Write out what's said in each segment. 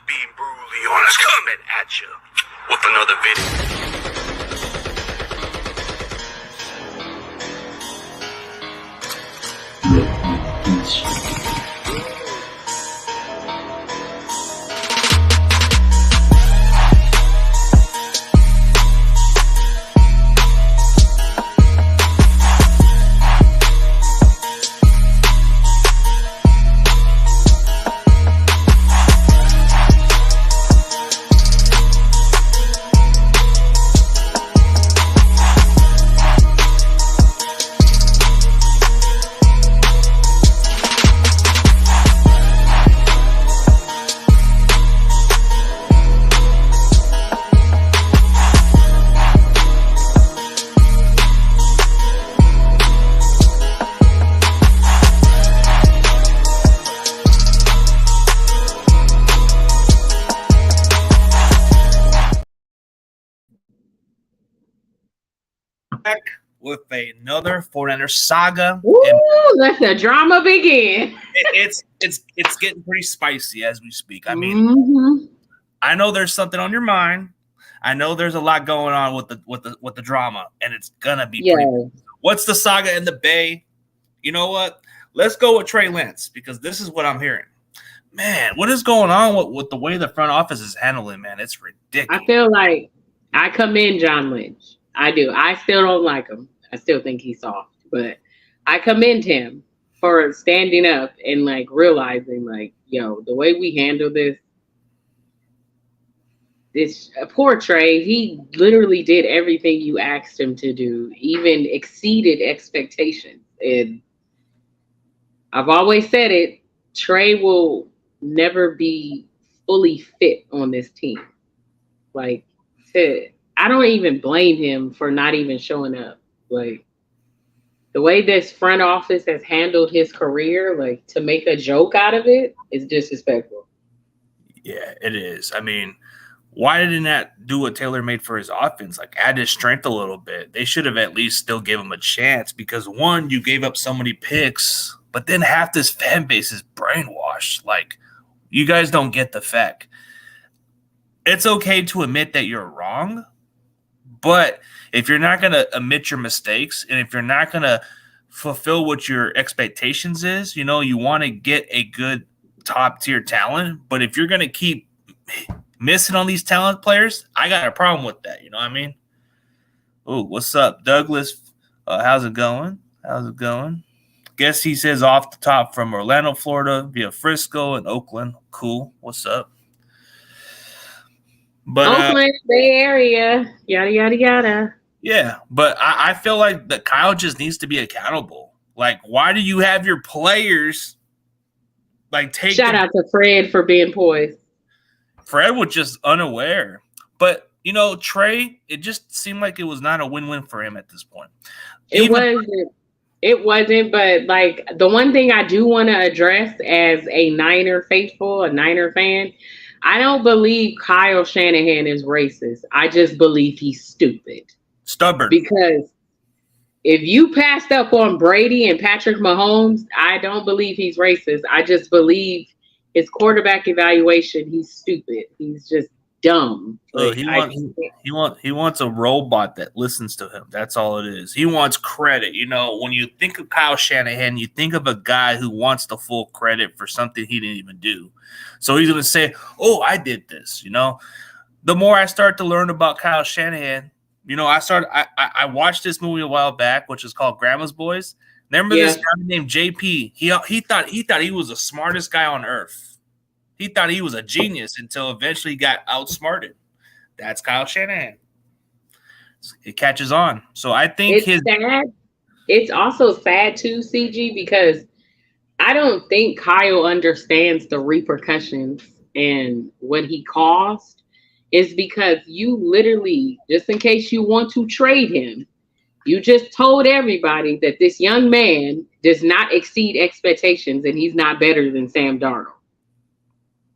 being brutally honest, coming at you with another video. Back with another 49ers saga. Ooh, let the drama begin. It's getting pretty spicy as we speak. I mean, I know there's something on your mind. I know there's a lot going on with the drama, and it's gonna be pretty. What's the saga in the Bay? You know what? Let's go with Trey Lance because this is what I'm hearing. Man, what is going on with the way the front office is handling? Man, it's ridiculous. I feel like I commend John Lynch. I do. I still don't like him. I still think he's soft, but I commend him for standing up and like realizing like, yo, the way we handle this poor Trey, he literally did everything you asked him to do, even exceeded expectations. And I've always said it, Trey will never be fully fit on this team. Like, I don't even blame him for not even showing up. Like, the way this front office has handled his career, like, to make a joke out of it is disrespectful. Yeah, it is. I mean, why didn't that do what Taylor made for his offense? Like, add his strength a little bit. They should have at least still give him a chance because, one, you gave up so many picks, but then half this fan base is brainwashed. Like, you guys don't get the fact. It's okay to admit that you're wrong, but if you're not going to admit your mistakes and if you're not going to fulfill what your expectations is, you know, you want to get a good top-tier talent, but if you're going to keep missing on these talent players, I got a problem with that. You know what I mean? Oh, what's up, Douglas? How's it going? Guess he says off the top from Orlando, Florida, via Frisco and Oakland. Cool. What's up? But Oakland, Bay Area, yada, yada, yada. Yeah, but I feel like that Kyle just needs to be accountable. Like, why do you have your players like take? Shout out to Fred for being poised. Fred was just unaware. But, you know, Trey, it just seemed like it was not a win-win for him at this point. It wasn't, but like the one thing I do want to address as a Niner faithful, a Niner fan, I don't believe Kyle Shanahan is racist. I just believe he's stupid. Stubborn. Because if you passed up on Brady and Patrick Mahomes, I don't believe he's racist. I just believe his quarterback evaluation, he's stupid. He's just dumb. Like, he wants a robot that listens to him. That's all it is. He wants credit. You know, when you think of Kyle Shanahan, you think of a guy who wants the full credit for something he didn't even do. So he's going to say, oh, I did this. You know, the more I start to learn about Kyle Shanahan, you know, I watched this movie a while back, which is called Grandma's Boys. Remember this guy named JP? He thought he was the smartest guy on earth. He thought he was a genius until eventually he got outsmarted. That's Kyle Shanahan. It catches on. So I think it's sad. It's also sad too, CG, because I don't think Kyle understands the repercussions and what he caused. Is because you literally, just in case you want to trade him, you just told everybody that this young man does not exceed expectations and he's not better than Sam Darnold.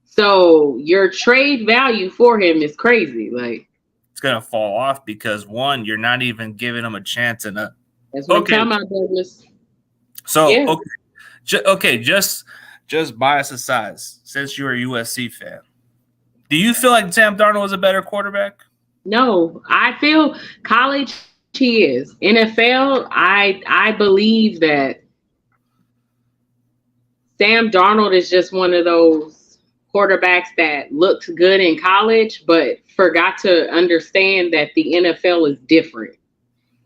So your trade value for him is crazy. Like, it's gonna fall off because one, you're not even giving him a chance in a. That's what I'm talking about, Douglas. So just bias aside, since you're a USC fan, Do you feel like Sam Darnold was a better quarterback? No, I feel college he is. NFL, I believe that Sam Darnold is just one of those quarterbacks that looks good in college, but forgot to understand that the NFL is different.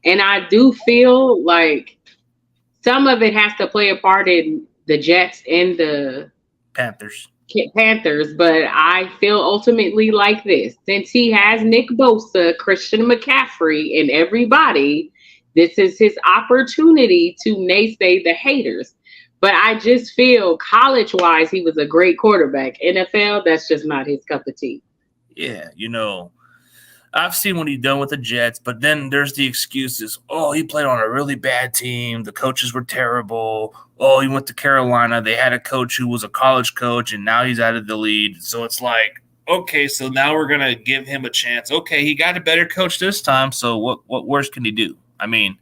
And I do feel like some of it has to play a part in the Jets and the Panthers, but I feel ultimately like this. Since he has Nick Bosa, Christian McCaffrey, and everybody, this is his opportunity to naysay the haters. But I just feel college-wise, he was a great quarterback. NFL, that's just not his cup of tea. Yeah, I've seen what he's done with the Jets, but then there's the excuses. Oh, he played on a really bad team. The coaches were terrible. Oh, he went to Carolina. They had a coach who was a college coach, and now he's out of the lead. So it's like, okay, so now we're going to give him a chance. Okay, he got a better coach this time, so what worse can he do? I mean,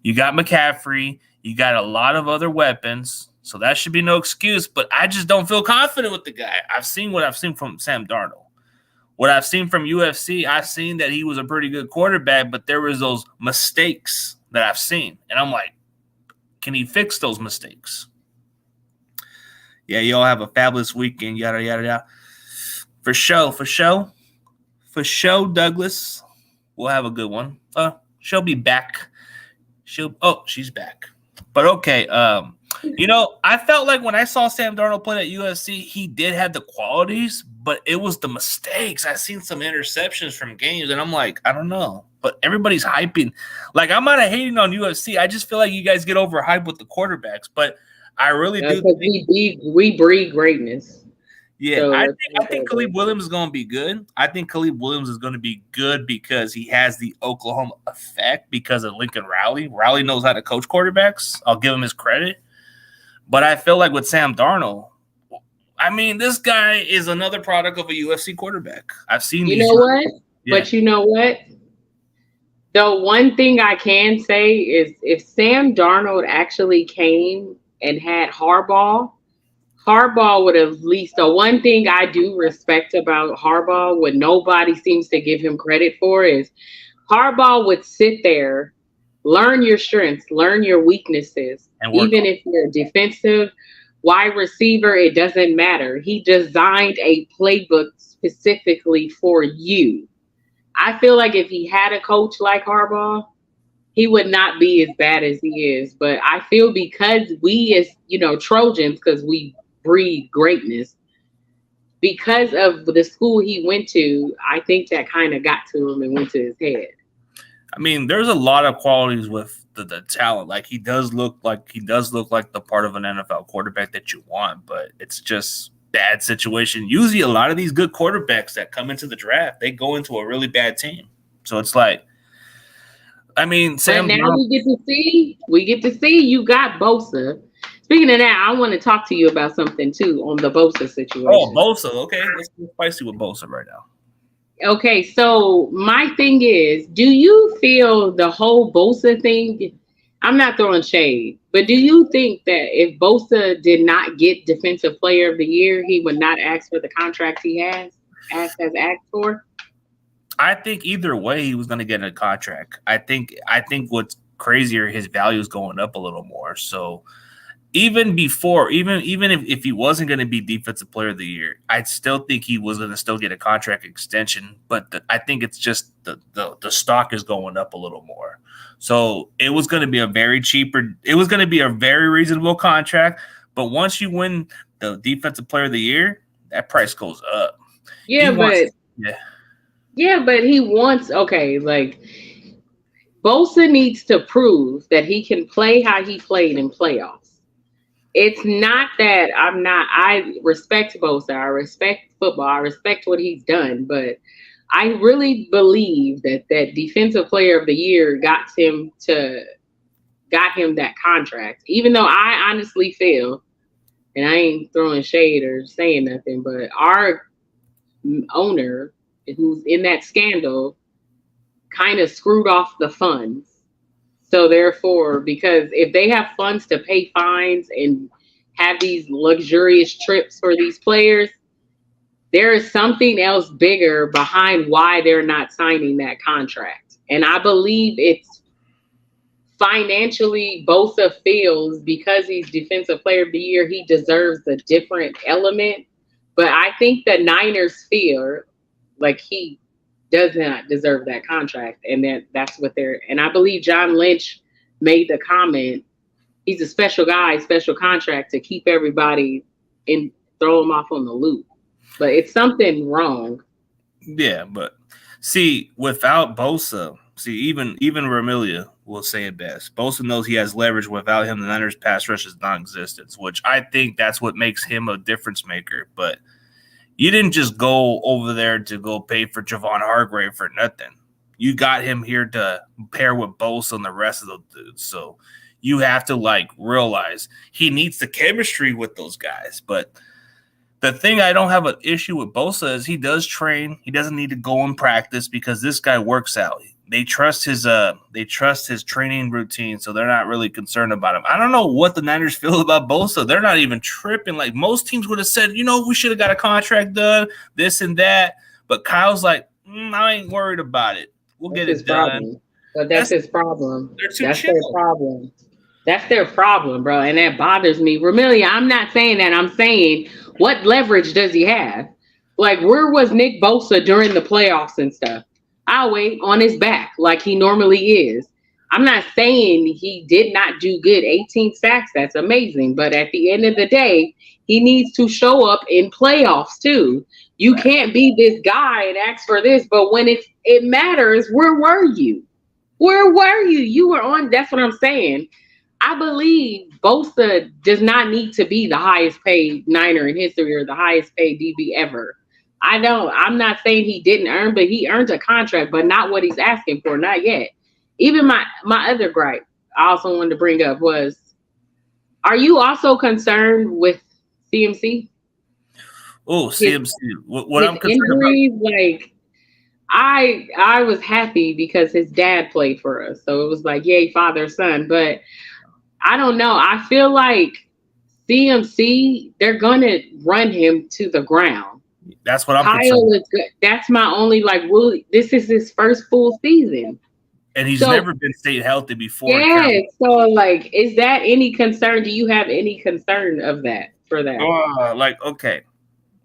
you got McCaffrey. You got a lot of other weapons, so that should be no excuse, but I just don't feel confident with the guy. I've seen what I've seen from Sam Darnold. What I've seen from UFC, I've seen that he was a pretty good quarterback, but there was those mistakes that I've seen. And I'm like, can he fix those mistakes? Yeah, you all have a fabulous weekend, yada, yada, yada. For show, Douglas. We'll have a good one. She'll be back. She's back. But okay, I felt like when I saw Sam Darnold play at USC, he did have the qualities, but it was the mistakes. I seen some interceptions from games, and I'm like, I don't know. But everybody's hyping. Like, I'm not hating on USC. I just feel like you guys get overhyped with the quarterbacks. But I really do think we breed greatness. Yeah, so I think Caleb Williams is going to be good. I think Caleb Williams is going to be good because he has the Oklahoma effect because of Lincoln Riley. Riley knows how to coach quarterbacks. I'll give him his credit. But I feel like with Sam Darnold, I mean, this guy is another product of a UFC quarterback. I've seen You know what? Yeah. But you know what? The one thing I can say is if Sam Darnold actually came and had Harbaugh would have at least the one thing I do respect about Harbaugh, what nobody seems to give him credit for, is Harbaugh would sit there, learn your strengths, learn your weaknesses. Even if you're defensive, wide receiver, it doesn't matter. He designed a playbook specifically for you. I feel like if he had a coach like Harbaugh, he would not be as bad as he is. But I feel because we as, Trojans, because we breed greatness, because of the school he went to, I think that kind of got to him and went to his head. I mean, there's a lot of qualities with the talent. Like he does look like the part of an NFL quarterback that you want, but it's just bad situation. Usually a lot of these good quarterbacks that come into the draft, they go into a really bad team. So it's like, I mean, Sam. But now we get to see you got Bosa. Speaking of that, I want to talk to you about something too on the Bosa situation. Oh, Bosa. Okay, let's get spicy with Bosa right now. Okay, so my thing is, do you feel the whole Bosa thing? I'm not throwing shade, but do you think that if Bosa did not get Defensive Player of the Year, he would not ask for the contract he has asked for? I think either way, he was going to get a contract. I think what's crazier, his value is going up a little more. So. Even if he wasn't going to be Defensive Player of the Year, I still think he was going to still get a contract extension. But I think it's just the stock is going up a little more. So it was going to be a very reasonable contract. But once you win the Defensive Player of the Year, that price goes up. Yeah, but he wants Bosa needs to prove that he can play how he played in playoffs. It's not that I respect Bosa. I respect football. I respect what he's done. But I really believe that Defensive Player of the Year got him that contract. Even though I honestly feel, and I ain't throwing shade or saying nothing, but our owner, who's in that scandal, kind of screwed off the funds. So therefore, because if they have funds to pay fines and have these luxurious trips for these players, there is something else bigger behind why they're not signing that contract. And I believe it's financially Bosa feels because he's defensive player of the year, he deserves a different element. But I think the Niners feel like he does not deserve that contract. And that's what they're, and I believe John Lynch made the comment, he's a special guy, special contract to keep everybody and throw him off on the loop. But it's something wrong. Yeah, but see, without Bosa, even Ramilia will say it best. Bosa knows he has leverage. Without him, the Niners' pass rush is non-existent, which I think that's what makes him a difference maker. But you didn't just go over there to go pay for Javon Hargrave for nothing. You got him here to pair with Bosa and the rest of the dudes. So you have to realize he needs the chemistry with those guys. But the thing I don't have an issue with Bosa is he does train. He doesn't need to go and practice because this guy works out. They trust his training routine, so they're not really concerned about him. I don't know what the Niners feel about Bosa. They're not even tripping. Like most teams would have said, we should have got a contract done, this and that. But Kyle's like, I ain't worried about it. We'll get it done. But that's his problem. That's their problem. That's their problem, bro. And that bothers me. Ramilia, I'm not saying that. I'm saying, what leverage does he have? Like, where was Nick Bosa during the playoffs and stuff? I'll wait on his back like he normally is. I'm not saying he did not do good. 18 sacks, that's amazing. But at the end of the day, he needs to show up in playoffs too. You can't be this guy and ask for this, but when it matters, where were you? Where were you? You were on, that's what I'm saying. I believe Bosa does not need to be the highest paid Niner in history or the highest paid DB ever. I'm not saying he didn't earn, but he earned a contract, but not what he's asking for, not yet. Even my other gripe I also wanted to bring up was, are you also concerned with CMC? Oh, CMC. What I'm concerned injuries, about. I was happy because his dad played for us. So it was like, yay, father, son. But I don't know. I feel like CMC, they're going to run him to the ground. That's what I'm Kyle is good. That's my only, this is his first full season. And he's never been stayed healthy before. Yeah. So, is that any concern? Do you have any concern of that for that? Okay.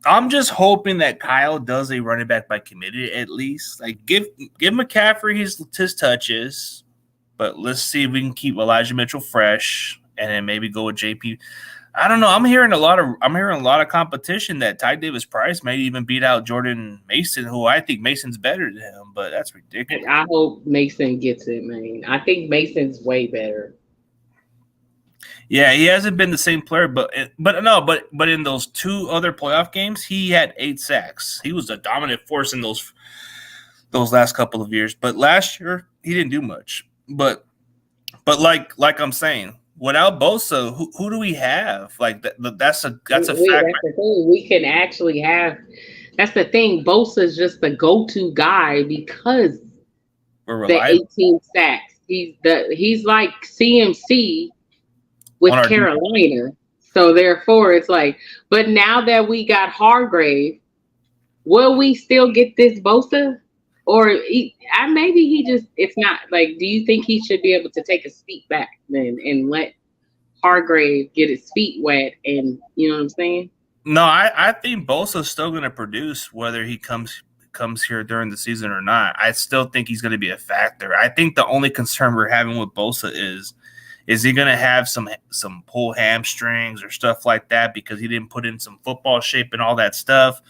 I'm just hoping that Kyle does a running back by committee at least. Give McCaffrey his touches, but let's see if we can keep Elijah Mitchell fresh and then maybe go with JP. I don't know. I'm hearing a lot of competition that Ty Davis Price may even beat out Jordan Mason, who I think Mason's better than him, but that's ridiculous. I hope Mason gets it, man. I think Mason's way better. Yeah, he hasn't been the same player, but in those two other playoff games, he had 8 sacks. He was a dominant force in those last couple of years. But last year, he didn't do much. But like I'm saying, without Bosa, who do we have? That's a fact. That's the thing. We can actually have. That's the thing. Bosa is just the go-to guy because the 18 sacks. He's like CMC with Carolina. So therefore, it's but now that we got Hargrave, will we still get this Bosa? Or maybe it's not do you think he should be able to take a step back then and let Hargrave get his feet wet and you know what I'm saying? No, I think Bosa's still going to produce whether he comes here during the season or not. I still think he's going to be a factor. I think the only concern we're having with Bosa is he going to have some pull hamstrings or stuff like that because he didn't put in some football shape and all that stuff.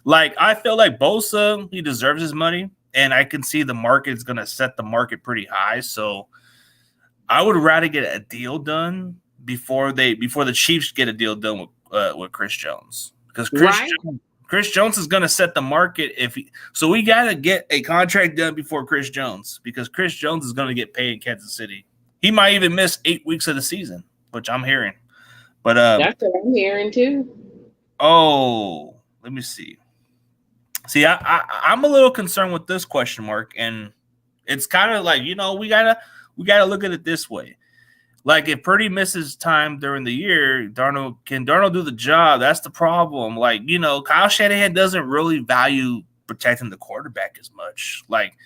I feel like Bosa, he deserves his money. And I can see the market is going to set the market pretty high. So I would rather get a deal done before the Chiefs get a deal done with Chris Jones. Because Chris Jones is going to set the market so we got to get a contract done before Chris Jones because Chris Jones is going to get paid in Kansas City. He might even miss 8 weeks of the season, which I'm hearing. But that's what I'm hearing too. Oh, let me see. See, I'm a little concerned with this question mark, and it's kind of we gotta look at it this way. Like if Purdy misses time during the year, can Darnold do the job? That's the problem. Like, Kyle Shanahan doesn't really value protecting the quarterback as much. Like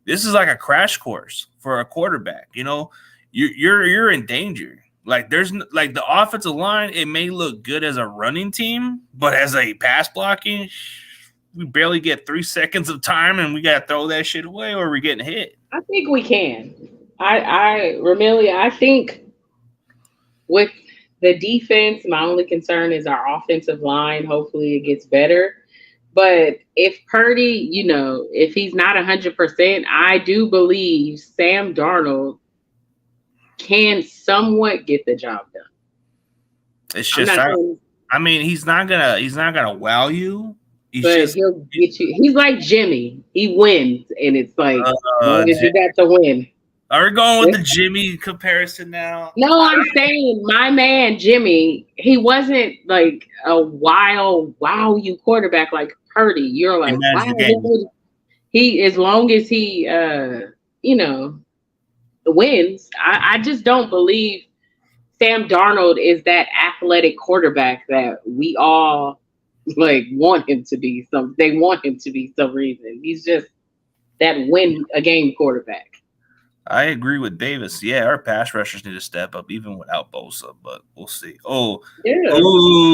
this is like a crash course for a quarterback. You're in danger. Like there's like the offensive line, it may look good as a running team, but as a pass blocking, we barely get 3 seconds of time, and we got to throw that shit away, or we're getting hit. I think we can. Ramelia, I think with the defense, my only concern is our offensive line. Hopefully, it gets better. But if Purdy, if he's not 100%, I do believe Sam Darnold can somewhat get the job done. It's just, he's not gonna wow you. He'll get you. He's like Jimmy. He wins, and it's like you got to win. Are we going with the Jimmy comparison now? No, I'm saying my man Jimmy. He wasn't like a wow you quarterback like Purdy. You're like wow. He as long as he wins. I just don't believe Sam Darnold is that athletic quarterback that we all want him to be. They want him to be some reason. He's just that win a game quarterback. I agree with Davis. Yeah, our pass rushers need to step up even without Bosa, but we'll see. Ooh,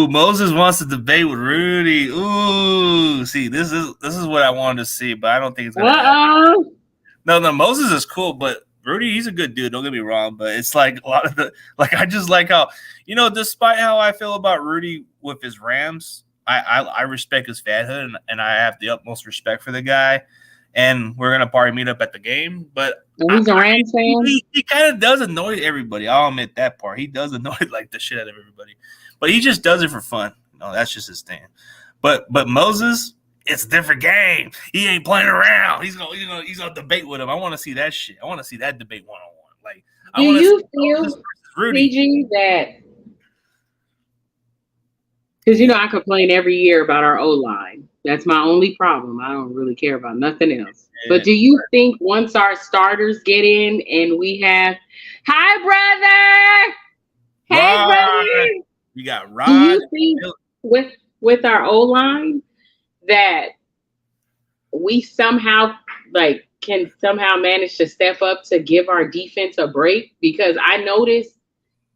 Moses wants to debate with Rudy. Ooh, see, this is what I wanted to see, but I don't think it's gonna happen. No, Moses is cool, but Rudy, he's a good dude. Don't get me wrong, but it's like a lot of I just like how, despite how I feel about Rudy with his Rams, I respect his fanhood and I have the utmost respect for the guy. And we're gonna probably meet up at the game, but he's a Rams fan. He kind of does annoy everybody. I'll admit that part. He does annoy the shit out of everybody, but he just does it for fun. That's just his thing. But Moses, it's a different game. He ain't playing around. He's gonna debate with him. I want to see that shit. I want to see that debate 1-on-1. Like, do you feel, PG, that? Because I complain every year about our O-line. That's my only problem. I don't really care about nothing else. Yeah. But do you think once our starters get in and we have, hi brother, hey brother, you got Rod. Do you think with our O-line that we somehow can manage to step up to give our defense a break? Because I noticed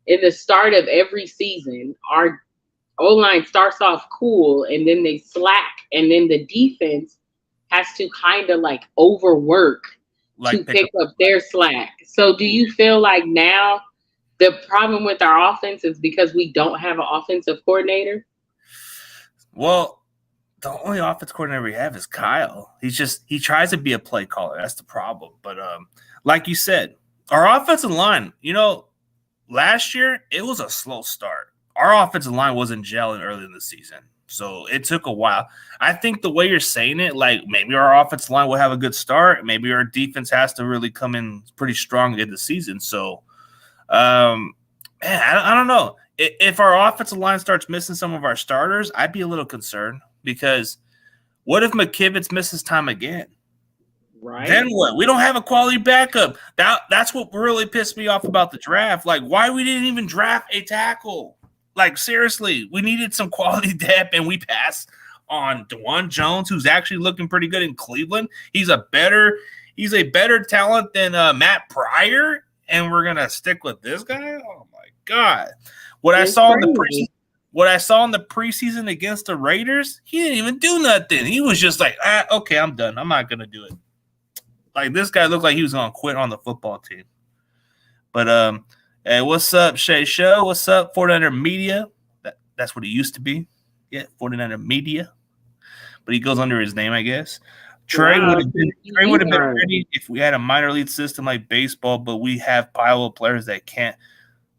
in the start of every season, our O-line starts off cool and then they slack, and then the defense has to kind of overwork to pick up their slack. So do you feel like now the problem with our offense is because we don't have an offensive coordinator? Well, the only offense coordinator we have is Kyle. He tries to be a play caller. That's the problem. But like you said, our offensive line, last year it was a slow start. Our offensive line wasn't gelling early in the season, so it took a while. I think the way you're saying it, maybe our offensive line will have a good start. Maybe our defense has to really come in pretty strong in the season. So, I don't know. If our offensive line starts missing some of our starters, I'd be a little concerned, because what if McKivitz misses time again? Right. Then what? We don't have a quality backup. That's what really pissed me off about the draft. Why we didn't even draft a tackle? Seriously, we needed some quality depth, and we passed on DeJuan Jones, who's actually looking pretty good in Cleveland. He's a better talent than Matt Pryor, and we're gonna stick with this guy. Oh my god! What I saw in the preseason against the Raiders, he didn't even do nothing. He was just like, okay, I'm done. I'm not gonna do it. This guy looked like he was gonna quit on the football team. But hey, what's up, Shay Show? What's up, 49er Media? That's what he used to be. Yeah, 49er Media. But he goes under his name, I guess. Trey would have been ready if we had a minor league system like baseball, but we have pile of players that can't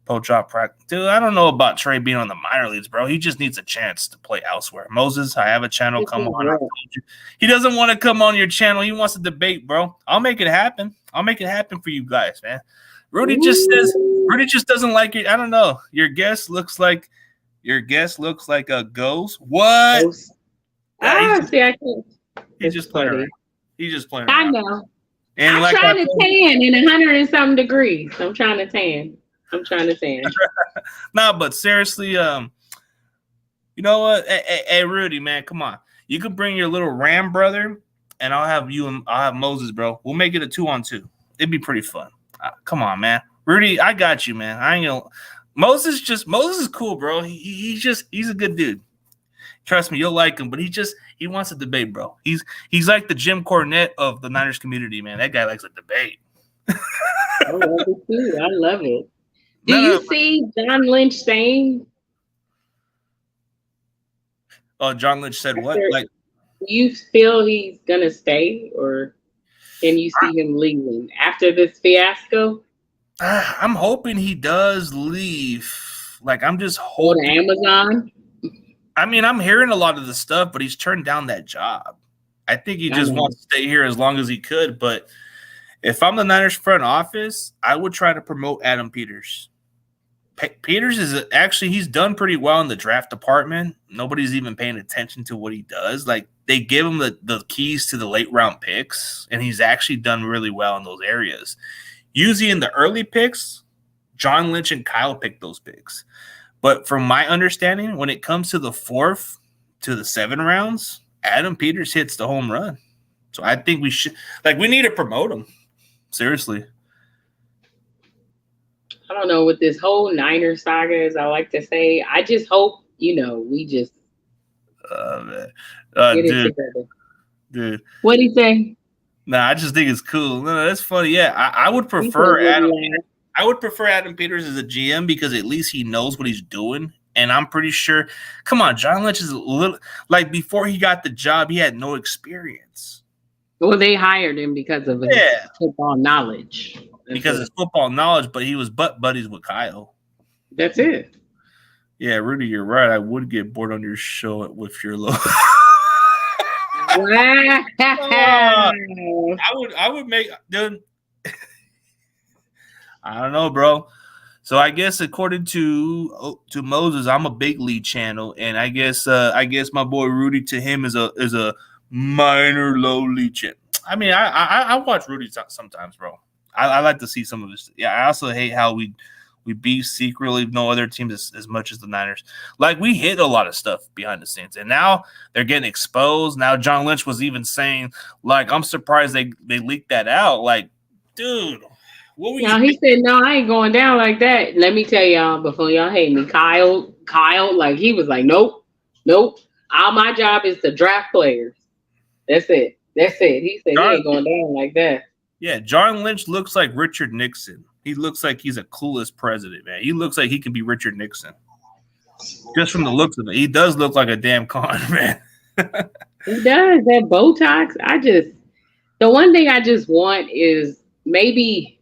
poach off practice. Dude, I don't know about Trey being on the minor leagues, bro. He just needs a chance to play elsewhere. Moses, I have a channel. Come on. I told you. He doesn't want to come on your channel. He wants to debate, bro. I'll make it happen. I'll make it happen for you guys, man. Rudy just doesn't like it. I don't know. Your guest looks like a ghost. What? Ghost. I can't. He's just playing around. He's just playing around. I know. And I'm trying to tan in 100 and something degrees. I'm trying to tan. I'm trying to say. No, but seriously, you know what? Hey, Rudy, man, come on. You could bring your little Ram brother, and I'll have Moses, bro. We'll make it a 2-on-2. It'd be pretty fun. Come on, man. Rudy, I got you, man. I ain't gonna. Moses is cool, bro. He's a good dude. Trust me, you'll like him. But he wants to debate, bro. He's like the Jim Cornette of the Niners community, man. That guy likes to debate. I love it too. I love it. Do you see John Lynch saying? Oh, John Lynch said what? Like, do you feel he's gonna stay, or can you see him leaving after this fiasco? I'm hoping he does leave. Like, I'm just hoping. Go to Amazon. I mean, I'm hearing a lot of the stuff, but he's turned down that job. I think he just wants to stay here as long as he could. But if I'm the Niners front office, I would try to promote Adam Peters. Peters he's done pretty well in the draft department. Nobody's even paying attention to what he does. Like, they give him the keys to the late round picks, and he's actually done really well in those areas. Usually in the early picks, John Lynch and Kyle picked those picks. But from my understanding, when it comes to the 4th to the 7 rounds, Adam Peters hits the home run. So I think we need to promote him. Seriously. I don't know, with this whole Niner saga, as I like to say, I just hope, we just get it together. Dude. What'd he say? Nah, I just think it's cool. No, that's funny. Yeah, I would prefer Adam. I would prefer Adam Peters as a GM because at least he knows what he's doing. And I'm pretty sure. Come on, John Lynch is a little like before he got the job, he had no experience. Well, they hired him because of his football knowledge. Because of football knowledge, but he was buddies with Kyle. That's it. Yeah, Rudy, you're right. I would get bored on your show with your logo. Wow. I would make, dude. I don't know, bro. So I guess according to Moses, I'm a big lead channel, and I guess my boy Rudy to him is a minor low lead channel. I mean, I watch Rudy sometimes, bro. I like to see some of this. Yeah, I also hate how we beef secretly no other teams as much as the Niners. Like, we hit a lot of stuff behind the scenes, and now they're getting exposed. Now John Lynch was even saying, like, I'm surprised they leaked that out. Like, dude, what were you? He said, no, I ain't going down like that. Let me tell y'all before y'all hate me, Kyle, like, he was like, nope. All my job is to draft players. That's it. He said he ain't going down like that. Yeah, John Lynch looks like Richard Nixon. He looks like he's a clueless president, man. He looks like he can be Richard Nixon. Just from the looks of it. He does look like a damn con, man. He does. That Botox. The one thing I just want is maybe,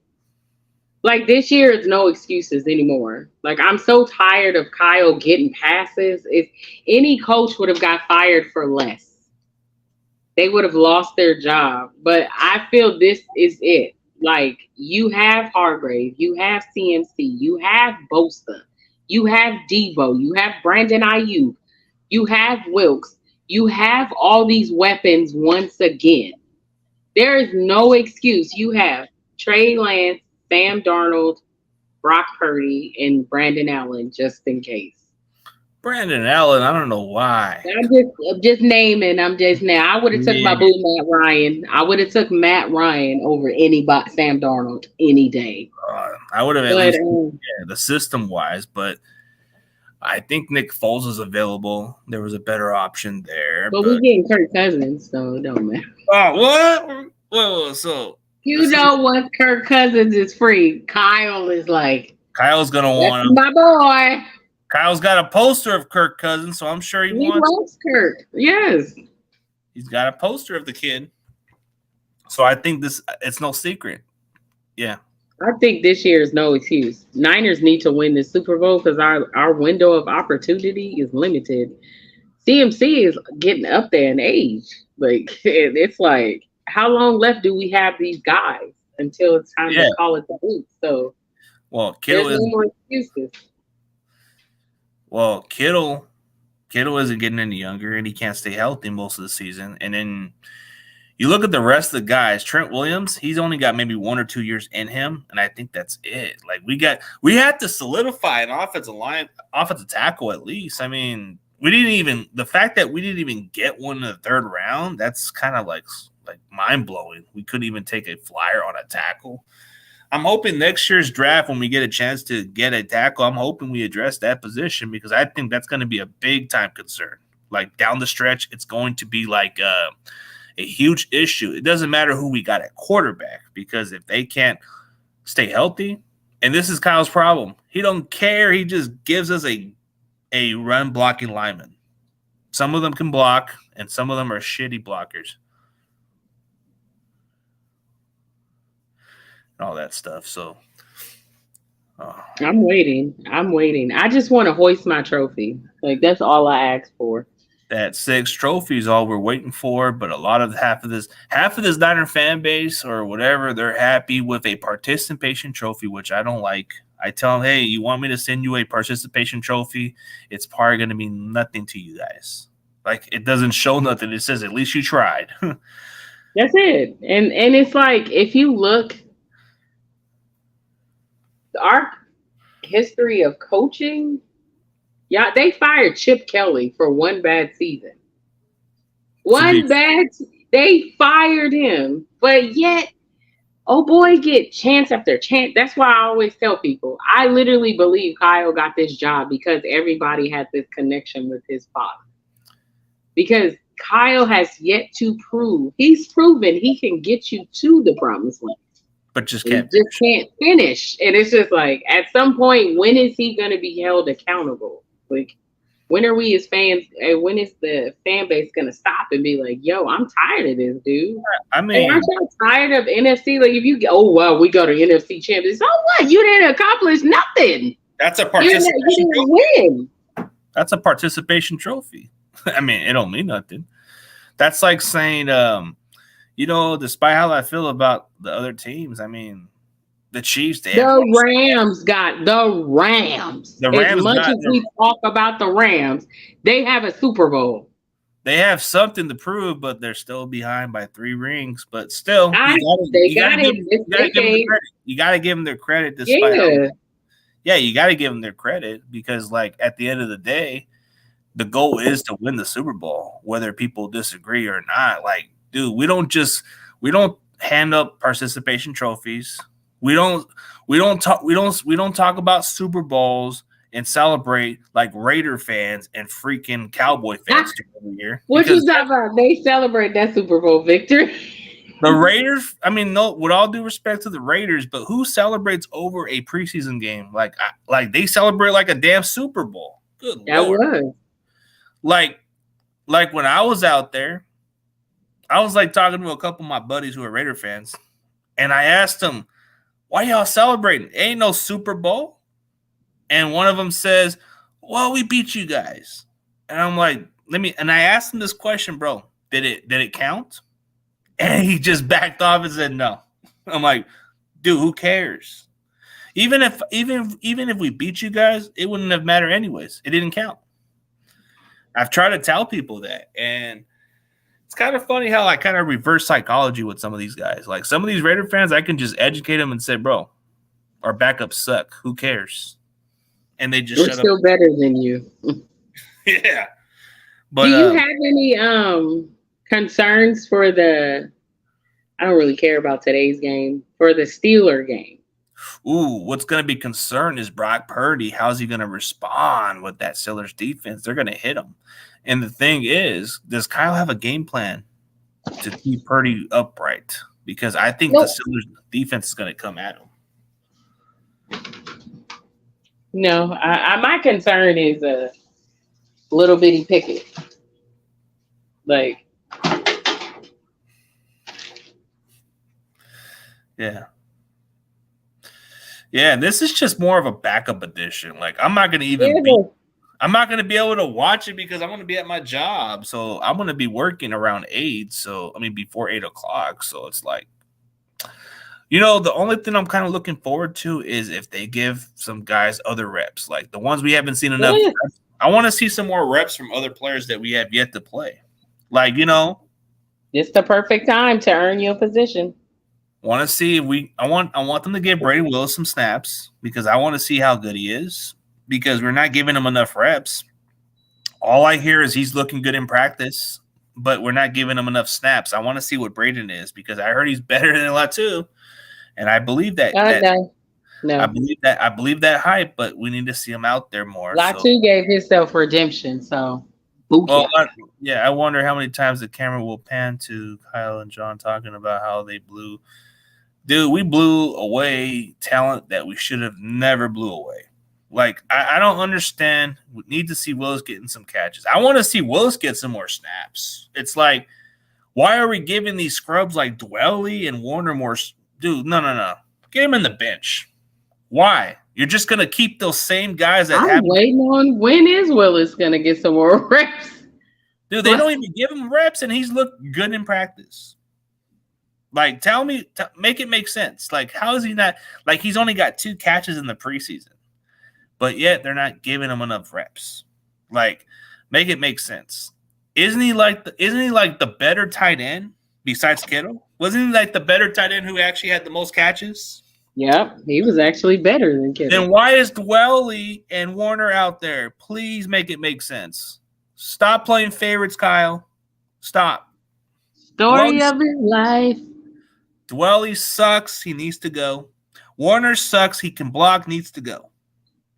like, this year it's no excuses anymore. Like, I'm so tired of Kyle getting passes. If any coach would have got fired for less, they would have lost their job. But I feel this is it. Like, you have Hargrave, you have CMC, you have Bosa, you have Devo, you have Brandon Ayuk, you have Wilkes, you have all these weapons once again. There is no excuse. You have Trey Lance, Sam Darnold, Brock Purdy, and Brandon Allen, just in case. Brandon Allen, I don't know why. I'm just naming. I would have took my boo Matt Ryan. I would have took Matt Ryan over anybody, Sam Darnold, any day. I would have at least the system wise, but I think Nick Foles is available. There was a better option there. But we're getting Kirk Cousins, so it don't matter. Oh, what? Whoa, so once Kirk Cousins is free, Kyle is like, Kyle's gonna want him. My boy. Kyle's got a poster of Kirk Cousins, so I'm sure he wants Kirk. Yes. He's got a poster of the kid. So I think it's no secret. Yeah. I think this year is no excuse. Niners need to win the Super Bowl because our window of opportunity is limited. CMC is getting up there in age. Like, it's like, how long left do we have these guys until it's time to call it the boot? So, Kittle there's no more excuses. Well, Kittle isn't getting any younger, and he can't stay healthy most of the season. And then You look at the rest of the guys. Trent Williams, he's only got maybe 1 or 2 years in him, and I think that's it. Like we had to solidify an offensive tackle at least. I mean, the fact that we didn't even get one in the third round. That's kind of like mind blowing. We couldn't even take a flyer on a tackle. I'm hoping next year's draft, when we get a chance to get a tackle, I'm hoping we address that position because I think that's going to be a big time concern. Like down the stretch, it's going to be like a huge issue. It doesn't matter who we got at quarterback because if they can't stay healthy, and this is Kyle's problem, he don't care. He just gives us a run blocking lineman. Some of them can block, and some of them are shitty blockers. All that stuff. So I'm waiting. I just want to hoist my trophy. Like that's all I ask for. That 6 trophies, all we're waiting for. But a lot of half of this Niner fan base or whatever, they're happy with a participation trophy, which I don't like. I tell them, hey, you want me to send you a participation trophy? It's probably going to mean nothing to you guys. Like it doesn't show nothing. It says at least you tried. That's it. And it's like if you look. Our history of coaching, they fired Chip Kelly for one bad season. They fired him, but yet, oh boy, get chance after chance. That's why I always tell people, I literally believe Kyle got this job because everybody had this connection with his father. Because Kyle has yet to prove, he's proven he can get you to the promised land. But just can't finish. And it's just like, at some point, when is he going to be held accountable? Like, when are we as fans, and when is the fan base going to stop and be like, yo, I'm tired of this, dude? I mean, aren't you tired of NFC? Like, if you go, oh, well, we go to NFC champions. So what? You didn't accomplish nothing. That's a participation you didn't win. That's a participation trophy. I mean, it don't mean nothing. That's like saying, despite how I feel about the other teams, I mean, the Chiefs. The Rams. As much as we talk about the Rams, they have a Super Bowl. They have something to prove, but they're still behind by 3 rings. But still, you got to give them their credit. You got to give them their credit because, like, at the end of the day, the goal is to win the Super Bowl, whether people disagree or not. Like, dude, we don't hand up participation trophies. We don't talk about Super Bowls and celebrate like Raider fans and freaking Cowboy fans every year. What you talking about? They celebrate that Super Bowl victory. The Raiders, I mean, no, with all due respect to the Raiders, but who celebrates over a preseason game? Like they celebrate like a damn Super Bowl. Good Lord. Was. Like when I was out there, I was like talking to a couple of my buddies who are Raider fans, and I asked them, why y'all celebrating? Ain't no Super Bowl. And one of them says, well, we beat you guys. And I'm like, and I asked him this question, bro, did it count? And he just backed off and said no. I'm like, dude, who cares? Even if we beat you guys, it wouldn't have mattered anyways. It didn't count. I've tried to tell people that, and it's kind of funny how I kind of reverse psychology with some of these guys. Like some of these Raider fans, I can just educate them and say, bro, our backups suck. Who cares? And they just We're still better than you. Yeah. But do you have any concerns for I don't really care about today's game, for the Steeler game? Ooh, what's going to be concerned is Brock Purdy. How's he going to respond with that Steelers defense? They're going to hit him. And the thing is, does Kyle have a game plan to keep Purdy upright? Because I think the Steelers defense is going to come at him. No, my concern is a little bitty Pickett. Like, yeah. Yeah, this is just more of a backup edition. Like, I'm not going to be able to watch it because I'm going to be at my job. So I'm going to be working around 8. So, before 8 o'clock. So it's like, the only thing I'm kind of looking forward to is if they give some guys other reps, like the ones we haven't seen enough. Yeah. I want to see some more reps from other players that we have yet to play. Like, It's the perfect time to earn your position. Want to see if I want them to give Brady Willis some snaps because I want to see how good he is because we're not giving him enough reps. All I hear is he's looking good in practice, but we're not giving him enough snaps. I want to see what Braden is because I heard he's better than Latu, and I believe that. No. I believe that hype, but we need to see him out there more. Latu gave himself redemption, so. Well, I wonder how many times the camera will pan to Kyle and John talking about how they blew. Dude, we blew away talent that we should have never blew away. Like, I don't understand. We need to see Willis getting some catches. I want to see Willis get some more snaps. It's like, why are we giving these scrubs like Dwelly and Warner more? Dude, no. Get him in the bench. Why? You're just going to keep those same guys that I'm waiting on when is Willis going to get some more reps. Dude, they don't even give him reps, and he's looked good in practice. Like, make it make sense. Like, how is he not – like, he's only got 2 catches in the preseason, but yet they're not giving him enough reps. Like, make it make sense. Isn't he like the better tight end besides Kittle? Wasn't he like the better tight end who actually had the most catches? Yep, he was actually better than Kittle. Then why is Dwelly and Warner out there? Please make it make sense. Stop playing favorites, Kyle. Stop. Story of his life. Dwelly sucks. He needs to go. Warner sucks. He can block. Needs to go.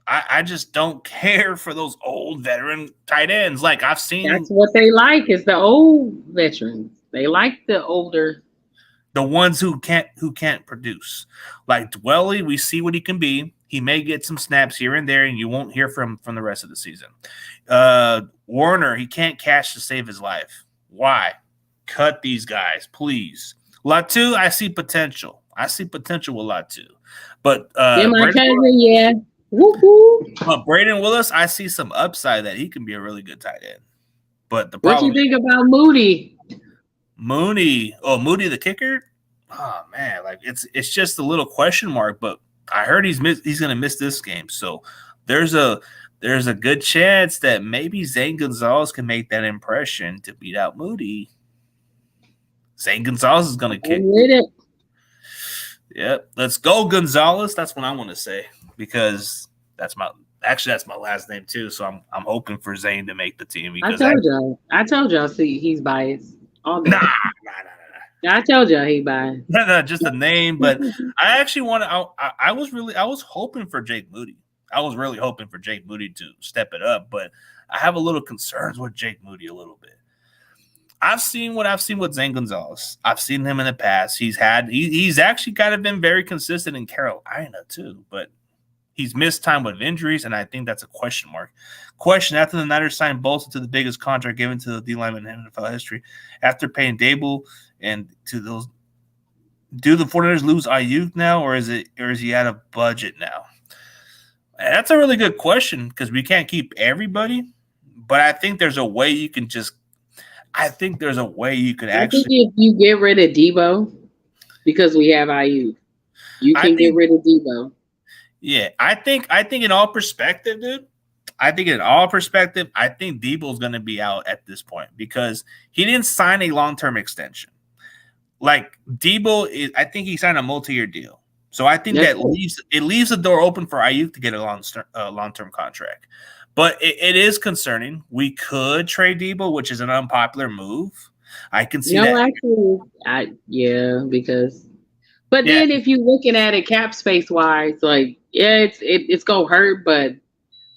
I just don't care for those old veteran tight ends. Like I've seen. That's what they like is the old veterans. They like the older. The ones who can't produce. Like Dwelly, we see what he can be. He may get some snaps here and there, and you won't hear from the rest of the season. Warner, he can't catch to save his life. Why? Cut these guys, please. Latu, I see potential. I see potential with Latu. But my cousin, yeah. Woo-hoo. But Braden Willis, I see some upside that he can be a really good tight end. But the problem. What you think about Moody? Moody the kicker. Oh man, like it's just a little question mark. But I heard he's going to miss this game, so there's a good chance that maybe Zane Gonzalez can make that impression to beat out Moody. Zane Gonzalez is going to kick. It. Yep, let's go Gonzalez. That's what I want to say because that's my last name too. So I'm hoping for Zane to make the team. I told y'all. See, he's biased. Nah. I told y'all he biased. No, just a name. But I actually want to. I was hoping for Jake Moody. I was really hoping for Jake Moody to step it up, but I have a little concerns with Jake Moody a little bit. I've seen what I've seen with Zane Gonzalez. I've seen him in the past. He's actually kind of been very consistent in Carolina too, but he's missed time with injuries, and I think that's a question mark. Question: after the Niners signed Bolton to the biggest contract given to the D lineman in NFL history, after paying Dable and to those, do the 49ers lose Ayuk now, or is he out of budget now? That's a really good question because we can't keep everybody, but I think there's a way you can just. I think there's a way you could actually. I think if you get rid of Debo, because we have Ayuk, you can get rid of Debo. Yeah, I think in all perspective, dude. I think Debo's going to be out at this point because he didn't sign a long-term extension. Like Debo is, I think he signed a multi-year deal. So I think leaves the door open for Ayuk to get a long-term contract. But it is concerning. We could trade Debo, which is an unpopular move. I can see that. Actually, because. But then if you're looking at it cap space wise, like it's gonna hurt, but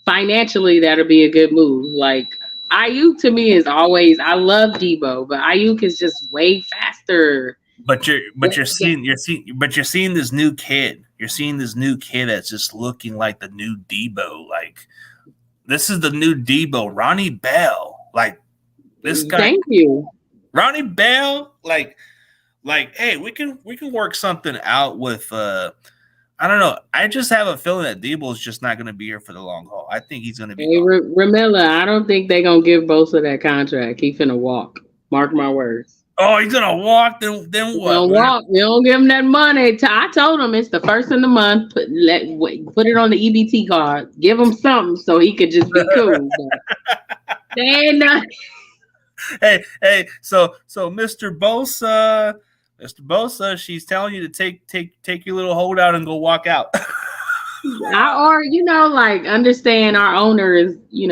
financially that'll be a good move. Like Ayuk to me is always. I love Debo, but Ayuk is just way faster. But you're seeing this new kid. You're seeing this new kid that's just looking like the new Debo. Like this is the new Debo, Ronnie Bell. Like this guy. Thank you, Ronnie Bell. Like, hey, we can work something out with. I don't know. I just have a feeling that Debo is just not going to be here for the long haul. I think he's going to be. Hey, Ramilla, I don't think they're going to give Bosa that contract. He's going to walk. Mark my words. Oh, he's going to walk? Then what? He'll walk. You don't give him that money. I told him it's the first of the month. Put it on the EBT card. Give him something so he could just be cool. They ain't not. hey. So Mr. Bosa, she's telling you to take your little holdout and go walk out. Or like understand our owner is, he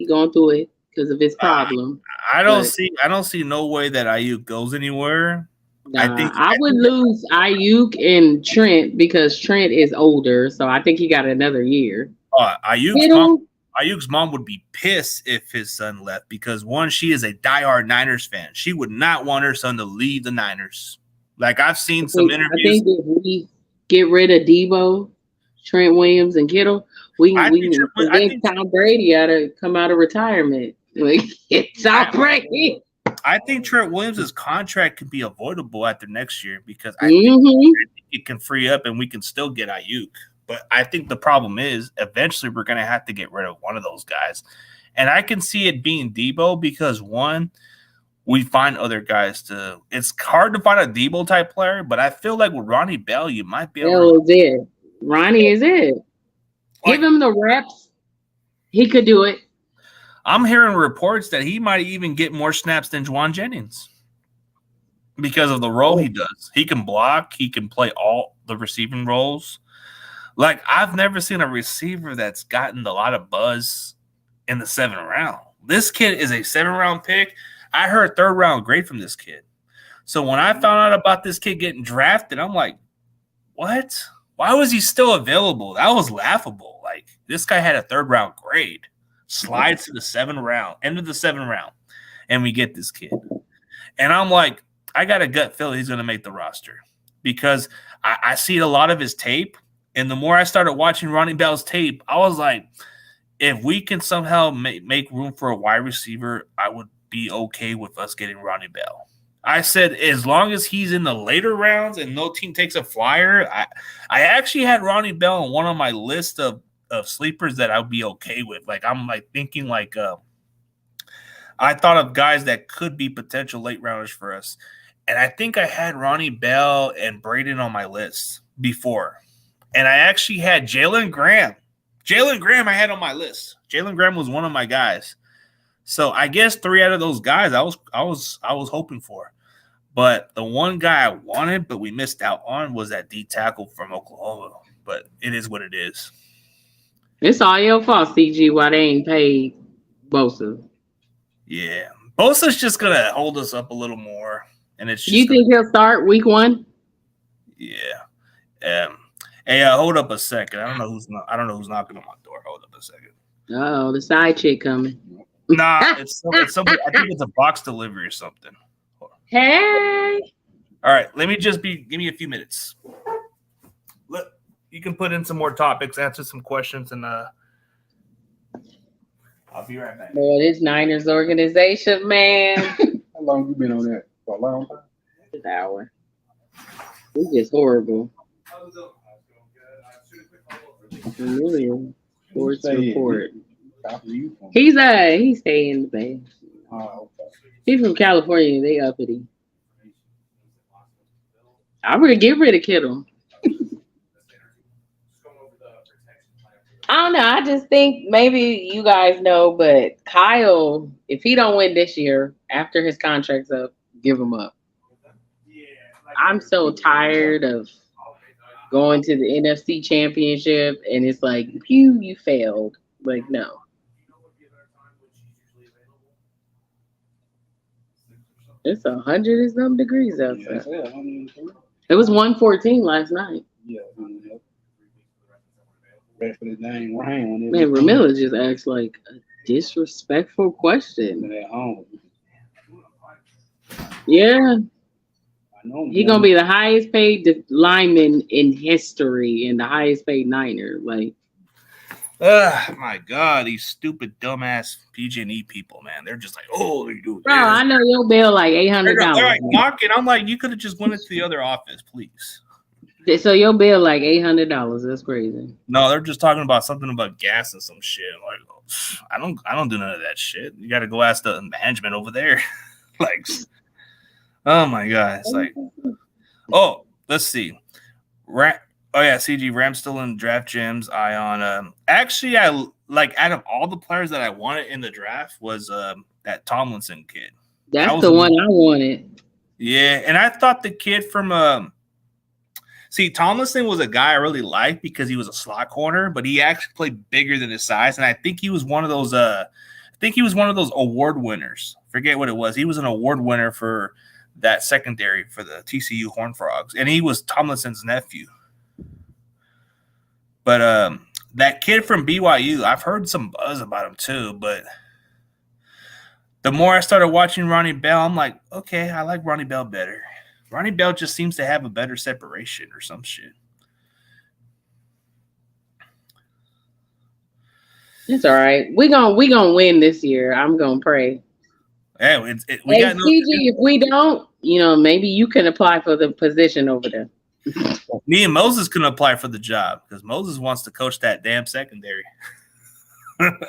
going through it because of his problem. I don't see no way that Ayuk goes anywhere. I would lose Ayuk and Trent because Trent is older, so I think he got another year. Ayuk's mom would be pissed if his son left because one, she is a diehard Niners fan. She would not want her son to leave the Niners. Like I've seen some interviews. I think if we get rid of Debo, Trent Williams, and Kittle, we can Tom Brady to come out of retirement. Like it's Tom Brady. I think Trent Williams' contract can be avoidable after next year because I think it can free up and we can still get Ayuk. But I think the problem is eventually we're going to have to get rid of one of those guys. And I can see it being Debo because, one, we find other guys to – it's hard to find a Debo-type player, but I feel like with Ronnie Bell, you might be able to – Ronnie is it. Give him the reps. He could do it. I'm hearing reports that he might even get more snaps than Juwan Jennings because of the role he does. He can block. He can play all the receiving roles. Like, I've never seen a receiver that's gotten a lot of buzz in the 7th round. This kid is a 7th-round pick. I heard 3rd-round grade from this kid. So when I found out about this kid getting drafted, I'm like, what? Why was he still available? That was laughable. Like, this guy had a 3rd-round grade. Slides to the 7th round, end of the 7th round, and we get this kid. And I'm like, I got a gut feeling he's going to make the roster because I see a lot of his tape. And the more I started watching Ronnie Bell's tape, I was like, if we can somehow make room for a wide receiver, I would be okay with us getting Ronnie Bell. I said, as long as he's in the later rounds and no team takes a flyer, I actually had Ronnie Bell on one of my list of sleepers that I'd be okay with. Like, I'm like thinking like I thought of guys that could be potential late rounders for us. And I think I had Ronnie Bell and Braden on my list before. And I actually had Jalen Graham. Jalen Graham I had on my list. Jalen Graham was one of my guys. So I guess 3 out of those guys I was hoping for. But the one guy I wanted but we missed out on was that D tackle from Oklahoma. But it is what it is. It's all your fault, CG, why they ain't paid Bosa. Yeah. Bosa's just going to hold us up a little more. And it's just you think he'll start week 1? Yeah. Hey, hold up a second. I don't know who's knocking on my door. Hold up a second. Oh, the side chick coming. Nah, it's somebody. I think it's a box delivery or something. Hey. All right, give me a few minutes. Look, you can put in some more topics, answer some questions, and I'll be right back. Boy, this Niners organization, man. How long you been on that? For a long time? An hour. It's just horrible. Really, sports report. He's staying in the Bay. Oh, okay. He's from California. They uppity. I'm gonna get rid of Kittle. I don't know. I just think maybe you guys know, but Kyle, if he don't win this year, after his contract's up, give him up. I'm so tired of going to the NFC Championship, and it's like, pew, you failed. Like, no. It's 100 and some degrees outside. It was 114 last night. Yeah. Ready for the dang rain. Man, Ramilla just asked like a disrespectful question. Yeah. He's gonna be the highest paid lineman in history and the highest paid Niner. Like, my God, these stupid dumbass PG&E people, man. They're just like, oh, they do. Bro, I know your bill like $800. They're like knocking. I'm like, you could have just went into the other office, please. So your bill like $800. That's crazy. No, they're just talking about something about gas and some shit. I'm like, I don't do none of that shit. You got to go ask the management over there. Like, oh my God, it's like, oh, let's see. CG Rams still in draft gems. Actually, I like out of all the players that I wanted in the draft was that Tomlinson kid. That's the one I wanted. Yeah, and I thought the kid from Tomlinson was a guy I really liked because he was a slot corner, but he actually played bigger than his size, and I think he was one of those award winners. Forget what it was. He was an award winner for that secondary for the TCU Horned Frogs, and he was Tomlinson's nephew. But that kid from BYU, I've heard some buzz about him too, but the more I started watching Ronnie Bell, I'm like, okay, I like Ronnie Bell better. Ronnie Bell just seems to have a better separation or some shit. It's all right. We gonna win this year. I'm gonna pray. Yeah, CG, if we don't, maybe you can apply for the position over there. Me and Moses can apply for the job because Moses wants to coach that damn secondary.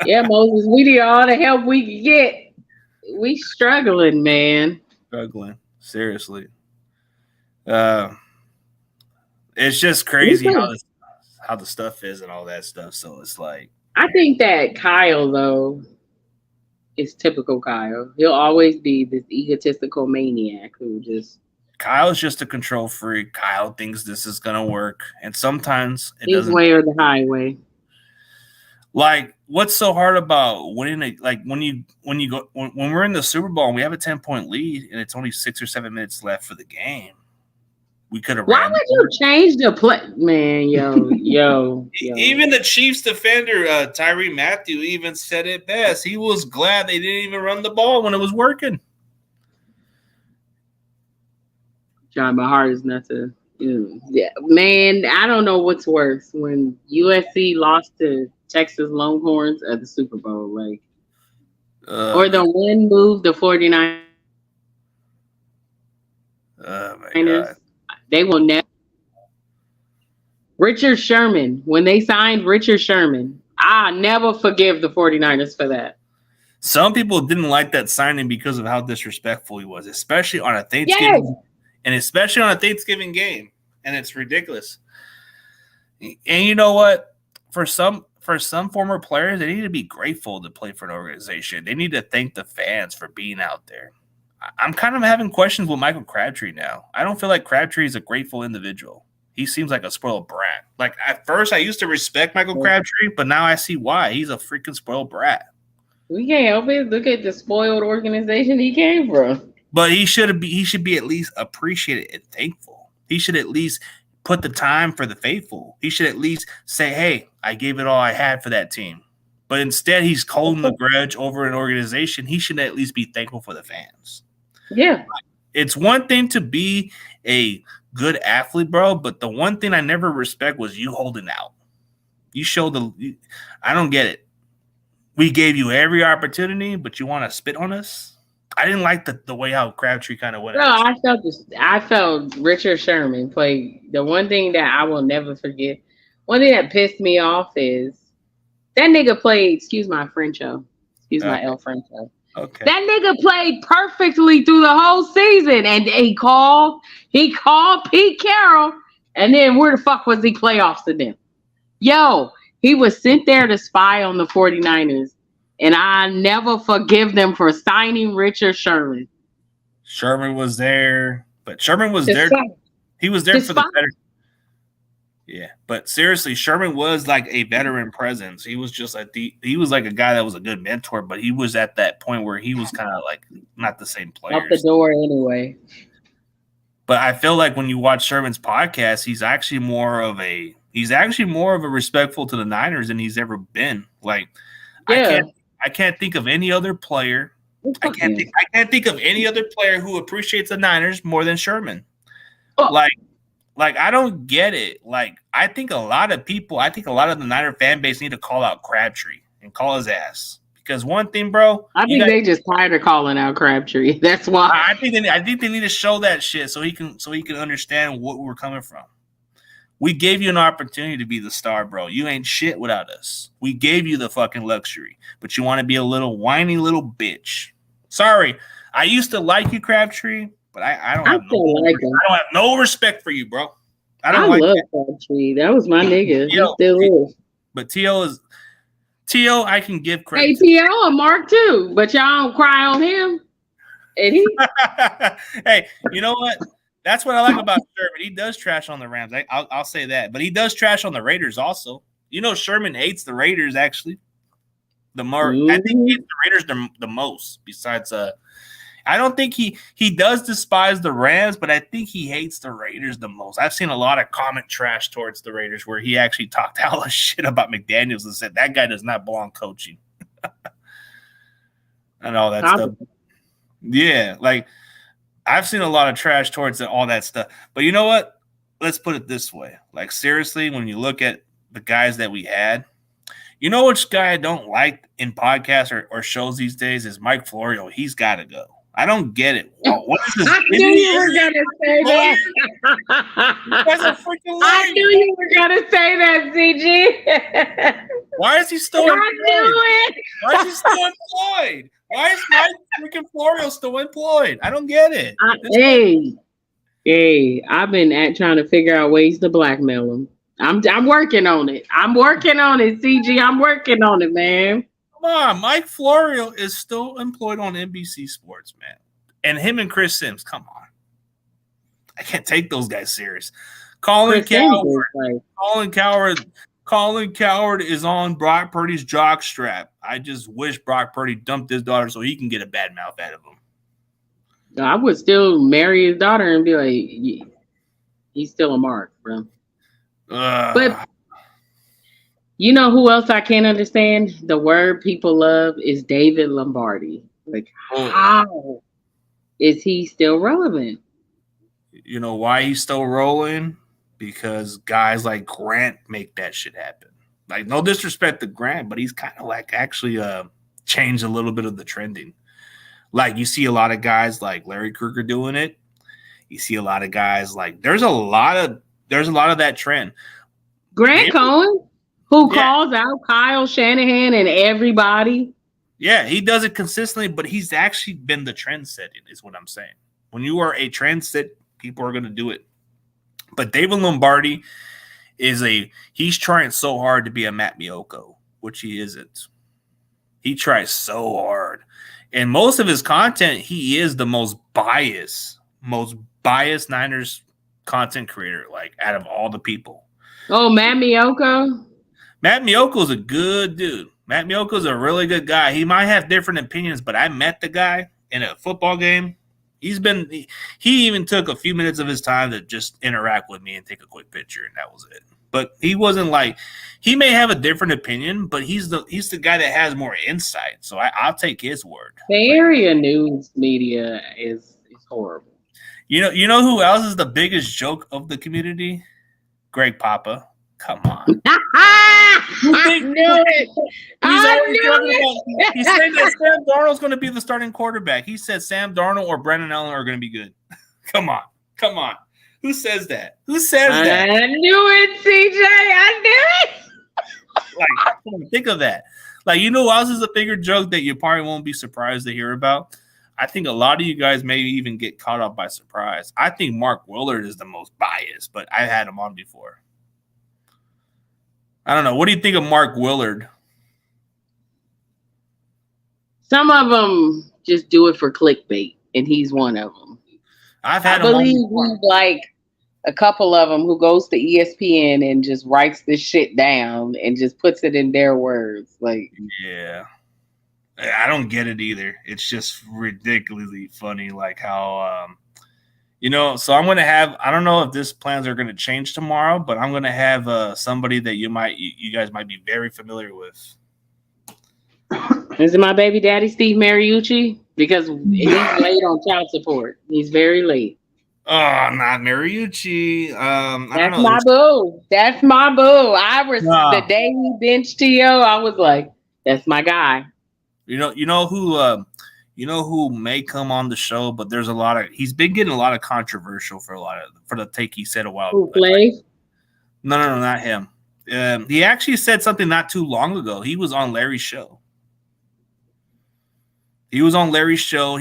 Yeah, Moses, we need all the help we can get. We struggling, man. Struggling, seriously. It's just crazy how the stuff is and all that stuff. So it's like, I think that Kyle though is typical Kyle. He'll always be this egotistical maniac who just. Kyle's just a control freak. Kyle thinks this is gonna work, and sometimes it his doesn't. Way or the highway. Like, what's so hard about winning? Like when we're in the Super Bowl and we have a 10-point lead and it's only 6 or 7 minutes left for the game, we could have. Why would you change the play, man? Yo. Even the Chiefs defender Tyree Matthew even said it best. He was glad they didn't even run the ball when it was working. Trying my hardest not to. Yeah, man. I don't know what's worse when USC lost to Texas Longhorns at the Super Bowl, like, or the one move the 49ers. Oh my God. They will never. Richard Sherman, when they signed Richard Sherman, I never forgive the 49ers for that. Some people didn't like that signing because of how disrespectful he was, especially on a Thanksgiving. Yes. And especially on a Thanksgiving game. And it's ridiculous. And you know what? For some former players, they need to be grateful to play for an organization. They need to thank the fans for being out there. I'm kind of having questions with Michael Crabtree now. I don't feel like Crabtree is a grateful individual. He seems like a spoiled brat. Like, at first, I used to respect Michael Crabtree, but now I see why. He's a freaking spoiled brat. We can't help it. Look at the spoiled organization he came from. But he should be at least appreciated and thankful. He should at least put the time for the faithful. He should at least say, hey, I gave it all I had for that team. But instead, he's holding the grudge over an organization. He should at least be thankful for the fans. Yeah. It's one thing to be a good athlete, bro, but the one thing I never respect was you holding out. You showed I don't get it. We gave you every opportunity, but you want to spit on us? I didn't like the way how Crabtree kind of went. No, I felt Richard Sherman played. The one thing that I will never forget, one thing that pissed me off is that nigga played, excuse my Frencho. Excuse my El Frencho. Okay. That nigga played perfectly through the whole season. And he called Pete Carroll. And then where the fuck was he playoffs to them? Yo, he was sent there to spy on the 49ers. And I never forgive them for signing Richard Sherman. Sherman was there, but Sherman was there. He was there for the better. Yeah, but seriously, Sherman was like a veteran presence. He was just he was like a guy that was a good mentor, but he was at that point where he was kind of like not the same player. Out the door anyway. But I feel like when you watch Sherman's podcast, he's actually more of a respectful to the Niners than he's ever been. Like, yeah. I can't think of any other player. I can't think of any other player who appreciates the Niners more than Sherman. Oh. Like I don't get it. Like I think a lot of the Niner fan base need to call out Crabtree and call his ass. Because one thing, bro, I think they just tired of calling out Crabtree. That's why I think they need to show that shit so he can understand what we're coming from. We gave you an opportunity to be the star, bro. You ain't shit without us. We gave you the fucking luxury, but you want to be a little whiny little bitch. Sorry, I used to like you, Crabtree, but I don't have no respect for you, bro. I love Crabtree. That was my nigga. He still is. But T.O. T.O., I can give Hey, credit. T.O. and Mark too, but y'all don't cry on him. And he, Hey, you know what? That's what I like about Sherman. He does trash on the Rams. I'll say that. But he does trash on the Raiders also. You know, Sherman hates the Raiders, actually. I think he hates the Raiders the most, besides I don't think he does despise the Rams, but I think he hates the Raiders the most. I've seen a lot of comment trash towards the Raiders where he actually talked hella shit about McDaniels and said that guy does not belong coaching. And all that stuff. Yeah, like I've seen a lot of trash towards all that stuff. But you know what? Let's put it this way. Like, seriously, when you look at the guys that we had, you know which guy I don't like in podcasts or shows these days is Mike Florio. He's got to go. I don't get it. What is this? I knew you were going to say that. That's a freaking lie. I knew you were going to say that, CG. Why is he still I employed? knew it. Why is he still employed? Why is Mike freaking Florio still employed? I don't get it. Hey, I've been trying to figure out ways to blackmail him. I'm working on it. I'm working on it, CG. I'm working on it, man. Come on, Mike Florio is still employed on NBC Sports, man. And him and Chris Sims, come on. I can't take those guys serious. Colin Coward is on Brock Purdy's jock strap. I just wish Brock Purdy dumped his daughter so he can get a bad mouth out of him. I would still marry his daughter and be like, he's still a mark, bro. But you know who else I can't understand? The word people love is David Lombardi. Like, how is he still relevant? You know why he's still rolling? Because guys like Grant make that shit happen. Like, no disrespect to Grant, but he's kind of like actually changed a little bit of the trending. Like, you see a lot of guys like Larry Krueger doing it. You see a lot of guys like there's a lot of that trend. Grant Cohen, who calls out Kyle Shanahan and everybody. Yeah, he does it consistently, but he's actually been the trend setting, is what I'm saying. When you are a trend set, people are going to do it. But David Lombardi he's trying so hard to be a Matt Miyoko, which he isn't. He tries so hard. And most of his content, he is the most biased Niners content creator, like, out of all the people. Oh, Matt Miyoko? Matt Miyoko's a good dude. Matt Miyoko's a really good guy. He might have different opinions, but I met the guy in a football game. He even took a few minutes of his time to just interact with me and take a quick picture, and that was it. But he wasn't like, he may have a different opinion, but he's the guy that has more insight. So I'll take his word. The area news media is horrible. You know who else is the biggest joke of the community? Greg Papa. Come on. I knew it. He's saying that Sam Darnold's going to be the starting quarterback. He said Sam Darnold or Brennan Allen are going to be good. Come on. Who says that? I knew it, CJ. I knew it. Like, think of that. Like, you know who else is a bigger joke that you probably won't be surprised to hear about? I think a lot of you guys may even get caught up by surprise. I think Mark Willard is the most biased, but I had him on before. I don't know. What do you think of Mark Willard? Some of them just do it for clickbait, and he's one of them. I believe he's like a couple of them who goes to ESPN and just writes this shit down and just puts it in their words. Like, yeah, I don't get it either. It's just ridiculously funny, like how so I'm gonna have, I don't know if these plans are gonna change tomorrow, but I'm gonna have somebody that you guys might be very familiar with. Is it my baby daddy, Steve Mariucci? Because he's late on child support. He's very late. Oh, not Mariucci. That's my boo. That's my boo. The day he benched T.O., I was like, that's my guy. You know who may come on the show, but he's been getting a lot of controversial for the take he said a while ago. Who, Clay? No, not him. He actually said something not too long ago. He was on Larry's show. He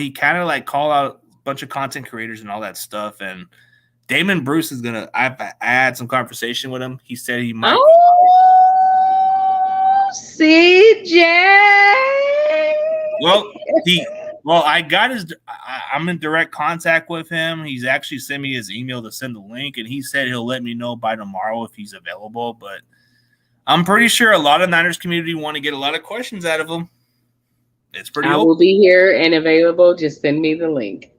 kind of like called out a bunch of content creators and all that stuff. And Damon Bruce I had some conversation with him. He said he might. CJ. Well, I got his. I'm in direct contact with him. He's actually sent me his email to send the link, and he said he'll let me know by tomorrow if he's available. But I'm pretty sure a lot of Niners community want to get a lot of questions out of him. It's pretty. I will be here and available. Just send me the link.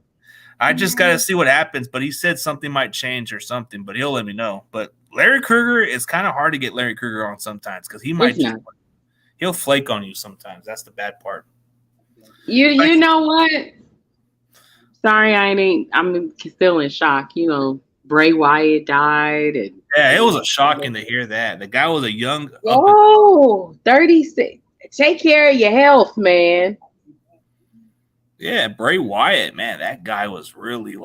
I just got to see what happens. But he said something might change or something. But he'll let me know. But Larry Krueger, it's kind of hard to get Larry Krueger on sometimes because he might he'll flake on you sometimes. That's the bad part. You know what? Sorry, I'm still in shock. You know, Bray Wyatt died, and yeah, it was a shocking to hear that. The guy was a young 36. Take care of your health, man. Yeah, Bray Wyatt, man, that guy was really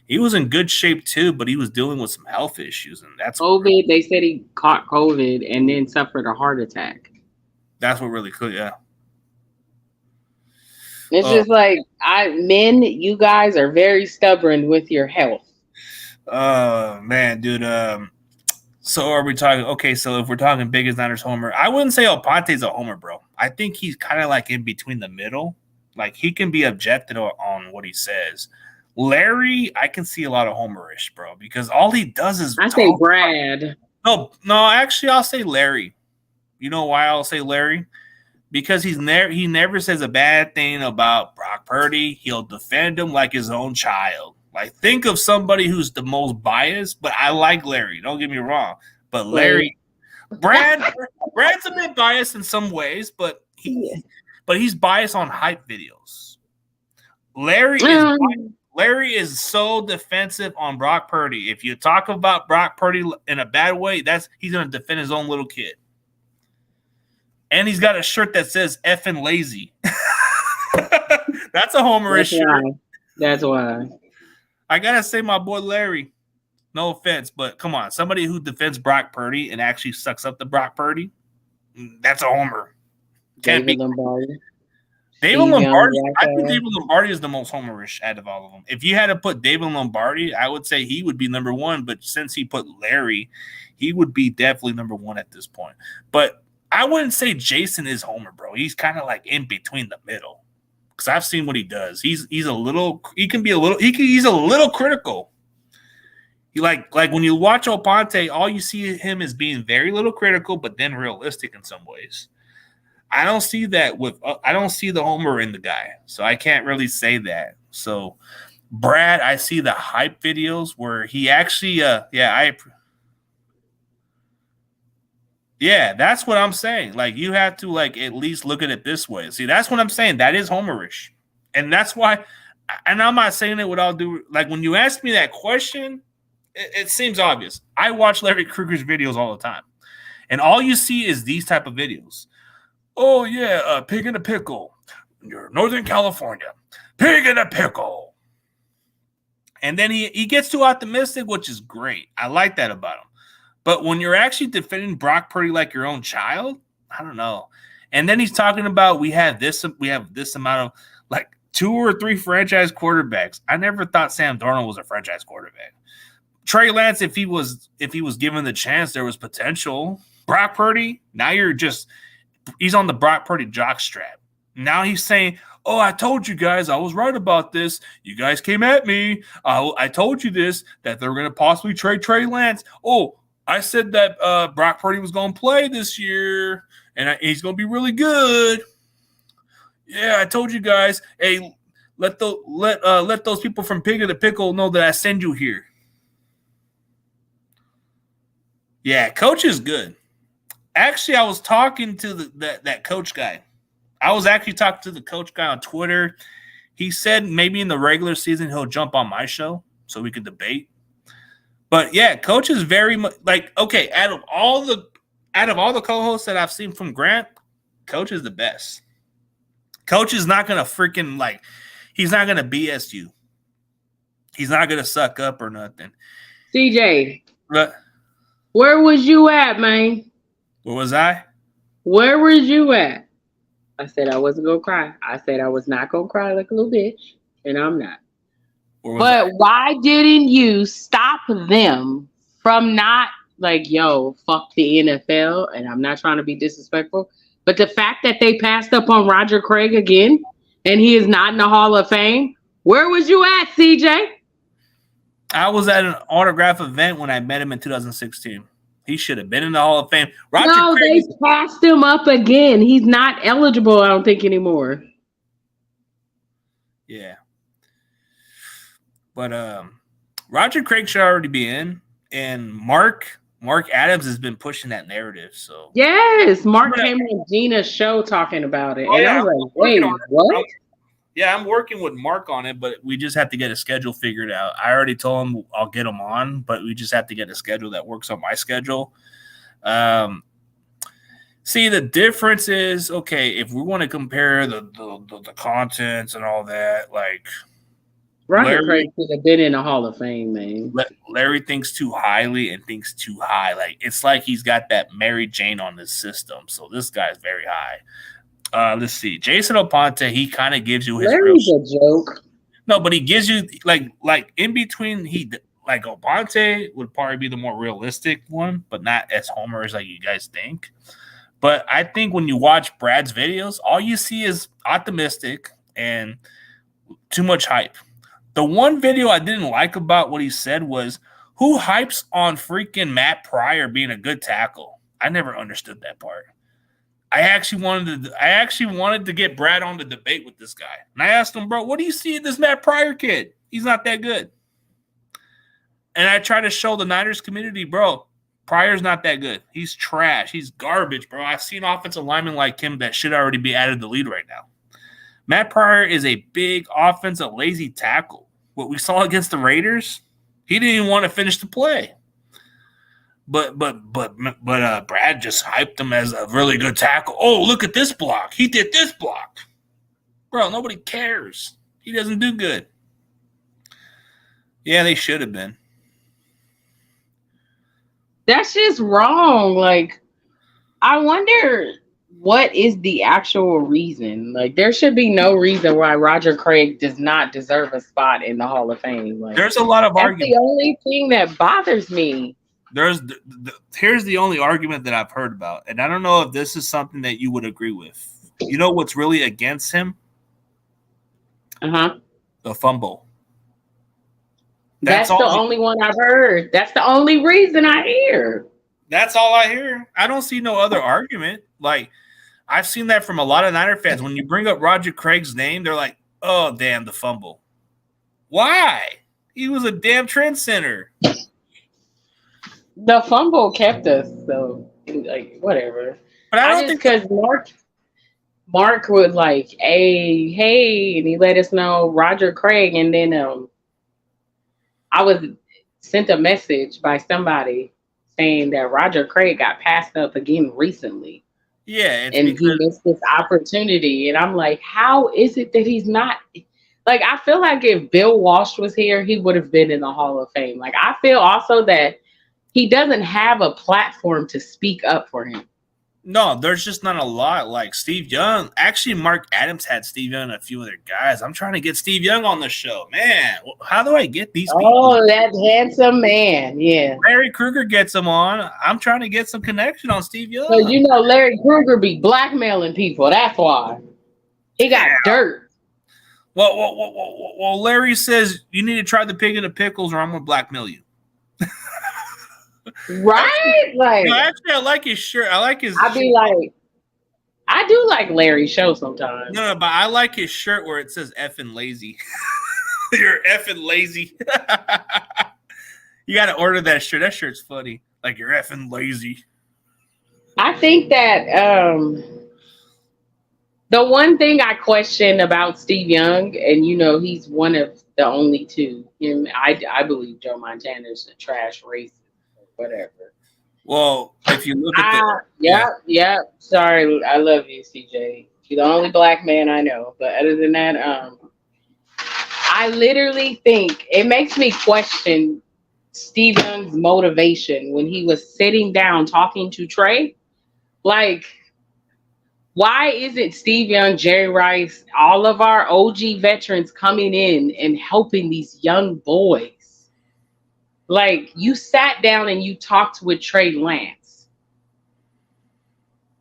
he was in good shape too, but he was dealing with some health issues, and that's COVID. They said he caught COVID and then suffered a heart attack. That's what really cool, yeah. It's just like men, you guys are very stubborn with your health. Man, dude. So are we talking? Okay, so if we're talking biggest Niners homer, I wouldn't say Alpante's a homer, bro. I think he's kind of like in between the middle. Like he can be objected on what he says. Larry, I can see a lot of homerish, bro, because all he does is I say Brad. No, actually, I'll say Larry. You know why I'll say Larry? Because he never says a bad thing about Brock Purdy. He'll defend him like his own child. Like, think of somebody who's the most biased, but I like Larry. Don't get me wrong. But Larry, Brad's a bit biased in some ways, but he's biased on hype videos. Larry is so defensive on Brock Purdy. If you talk about Brock Purdy in a bad way, he's going to defend his own little kid. And he's got a shirt that says effing lazy. That's a homerish shirt. That's why. I got to say my boy Larry, no offense, but come on. Somebody who defends Brock Purdy and actually sucks up to Brock Purdy, that's a homer. David Lombardi. David Lombardi. I think David Lombardi is the most homerish out of all of them. If you had to put David Lombardi, I would say he would be number one. But since he put Larry, he would be definitely number one at this point. But I wouldn't say Jason is homer, bro. He's kind of like in between the middle. Because I've seen what he does. He's a little critical. He like when you watch Alpante, all you see him is being very little critical, but then realistic in some ways. I don't see that I don't see the homer in the guy, so I can't really say that. So Brad, I see the hype videos where he actually, that's what I'm saying. Like, you have to at least look at it this way. See, that's what I'm saying. That is homerish. And that's why, and I'm not saying it without when you ask me that question, it seems obvious. I watch Larry Krueger's videos all the time. And all you see is these type of videos. Oh, yeah, pig in a pickle. You're Northern California. Pig in a pickle. And then he gets too optimistic, which is great. I like that about him. But when you're actually defending Brock Purdy like your own child, I don't know. And then he's talking about we have this amount of 2 or 3 franchise quarterbacks. I never thought Sam Darnold was a franchise quarterback. Trey Lance, if he was given the chance, there was potential. Brock Purdy, now he's on the Brock Purdy jockstrap. Now he's saying, oh, I told you guys I was right about this. You guys came at me. I told you this, that they're going to possibly trade Trey Lance. Oh, I said that Brock Purdy was going to play this year, and he's going to be really good. Yeah, I told you guys. Hey, let those people from Pig in the Pickle know that I send you here. Yeah, coach is good. Actually, I was talking to that coach guy. I was actually talking to the coach guy on Twitter. He said maybe in the regular season he'll jump on my show so we could debate. But yeah, coach is very much okay. Out of all the co-hosts that I've seen from Grant, coach is the best. Coach is not gonna he's not gonna BS you. He's not gonna suck up or nothing. CJ, but where was you at, man? Where was I? Where was you at? I said I wasn't gonna cry. I said I was not gonna cry like a little bitch, and I'm not. But why didn't you stop them from not like, yo, fuck the NFL, and I'm not trying to be disrespectful, but the fact that they passed up on Roger Craig again, and he is not in the Hall of Fame, where was you at, CJ? I was at an autograph event when I met him in 2016. He should have been in the Hall of Fame. No, they passed him up again. He's not eligible, I don't think, anymore. Yeah. But Roger Craig should already be in, and Mark Adams has been pushing that narrative. So yes, Mark came on Gina's show talking about it, and I was like, "Wait, what?" Yeah, I'm working with Mark on it, but we just have to get a schedule figured out. I already told him I'll get him on, but we just have to get a schedule that works on my schedule. See, the difference is, okay, if we want to compare the contents and all that, like Roger Craig should have been in the Hall of Fame, man. Larry thinks too highly and thinks too high. Like, it's like he's got that Mary Jane on his system. So this guy's very high. Let's see. Jason Aponte, he kind of gives you his Larry's a joke. No, but he gives you like in between. Like Aponte would probably be the more realistic one, but not as homers like you guys think. But I think when you watch Brad's videos, all you see is optimistic and too much hype. The one video I didn't like about what he said was, who hypes on freaking Matt Pryor being a good tackle? I never understood that part. I actually wanted to get Brad on the debate with this guy. And I asked him, bro, what do you see in this Matt Pryor kid? He's not that good. And I try to show the Niners community, bro, Pryor's not that good. He's trash. He's garbage, bro. I've seen offensive linemen like him that should already be added to the lead right now. Matt Pryor is a big offensive lazy tackle. What we saw against the Raiders, he didn't even want to finish the play. But Brad just hyped him as a really good tackle. Oh, look at this block. He did this block. Bro, nobody cares. He doesn't do good. Yeah, they should have been. That's just wrong. Like, I wonder what is the actual reason. Like, there should be no reason why Roger Craig does not deserve a spot in the Hall of Fame. Like, there's a lot of arguments. That's the only thing that bothers me. Here's the only argument that I've heard about, and I don't know if this is something that you would agree with. You know what's really against him? The fumble. That's the only one I've heard. That's the only reason I hear. That's all I hear. I don't see no other argument. Like, I've seen that from a lot of Niner fans. When you bring up Roger Craig's name, they're like, oh, damn, the fumble. Why? He was a damn trend center. The fumble kept us, so, like, whatever. But I don't think because Mark would like, hey, and he let us know Roger Craig, and then I was sent a message by somebody saying that Roger Craig got passed up again recently. Yeah, and he missed this opportunity, and I'm like, how is it that he's not? Like, I feel like if Bill Walsh was here, he would have been in the Hall of Fame. Like, I feel also that he doesn't have a platform to speak up for him. No, there's just not a lot. Like Steve Young. Actually, Mark Adams had Steve Young and a few other guys. I'm trying to get Steve Young on the show. Man, how do I get these people? Oh, that handsome man. Yeah. Larry Krueger gets him on. I'm trying to get some connection on Steve Young. So, you know, Larry Krueger be blackmailing people. That's why. He got dirt. Well, Larry says you need to try the pig in the pickles or I'm going to blackmail you. Right? Like, no, actually, I like his shirt. I like his. I be like, I do like Larry's show sometimes. No, but I like his shirt where it says "effing lazy." You're effing lazy. You got to order that shirt. That shirt's funny. Like, you're effing lazy. I think that the one thing I question about Steve Young, and you know, he's one of the only two. Him, I believe Joe Montana's a trash racist. Whatever. Well, if you look at yeah. Sorry, I love you, CJ. You're the only black man I know. But other than that, I literally think it makes me question Steve Young's motivation when he was sitting down talking to Trey. Like, why isn't Steve Young, Jerry Rice, all of our OG veterans coming in and helping these young boys? Like, you sat down and you talked with Trey Lance.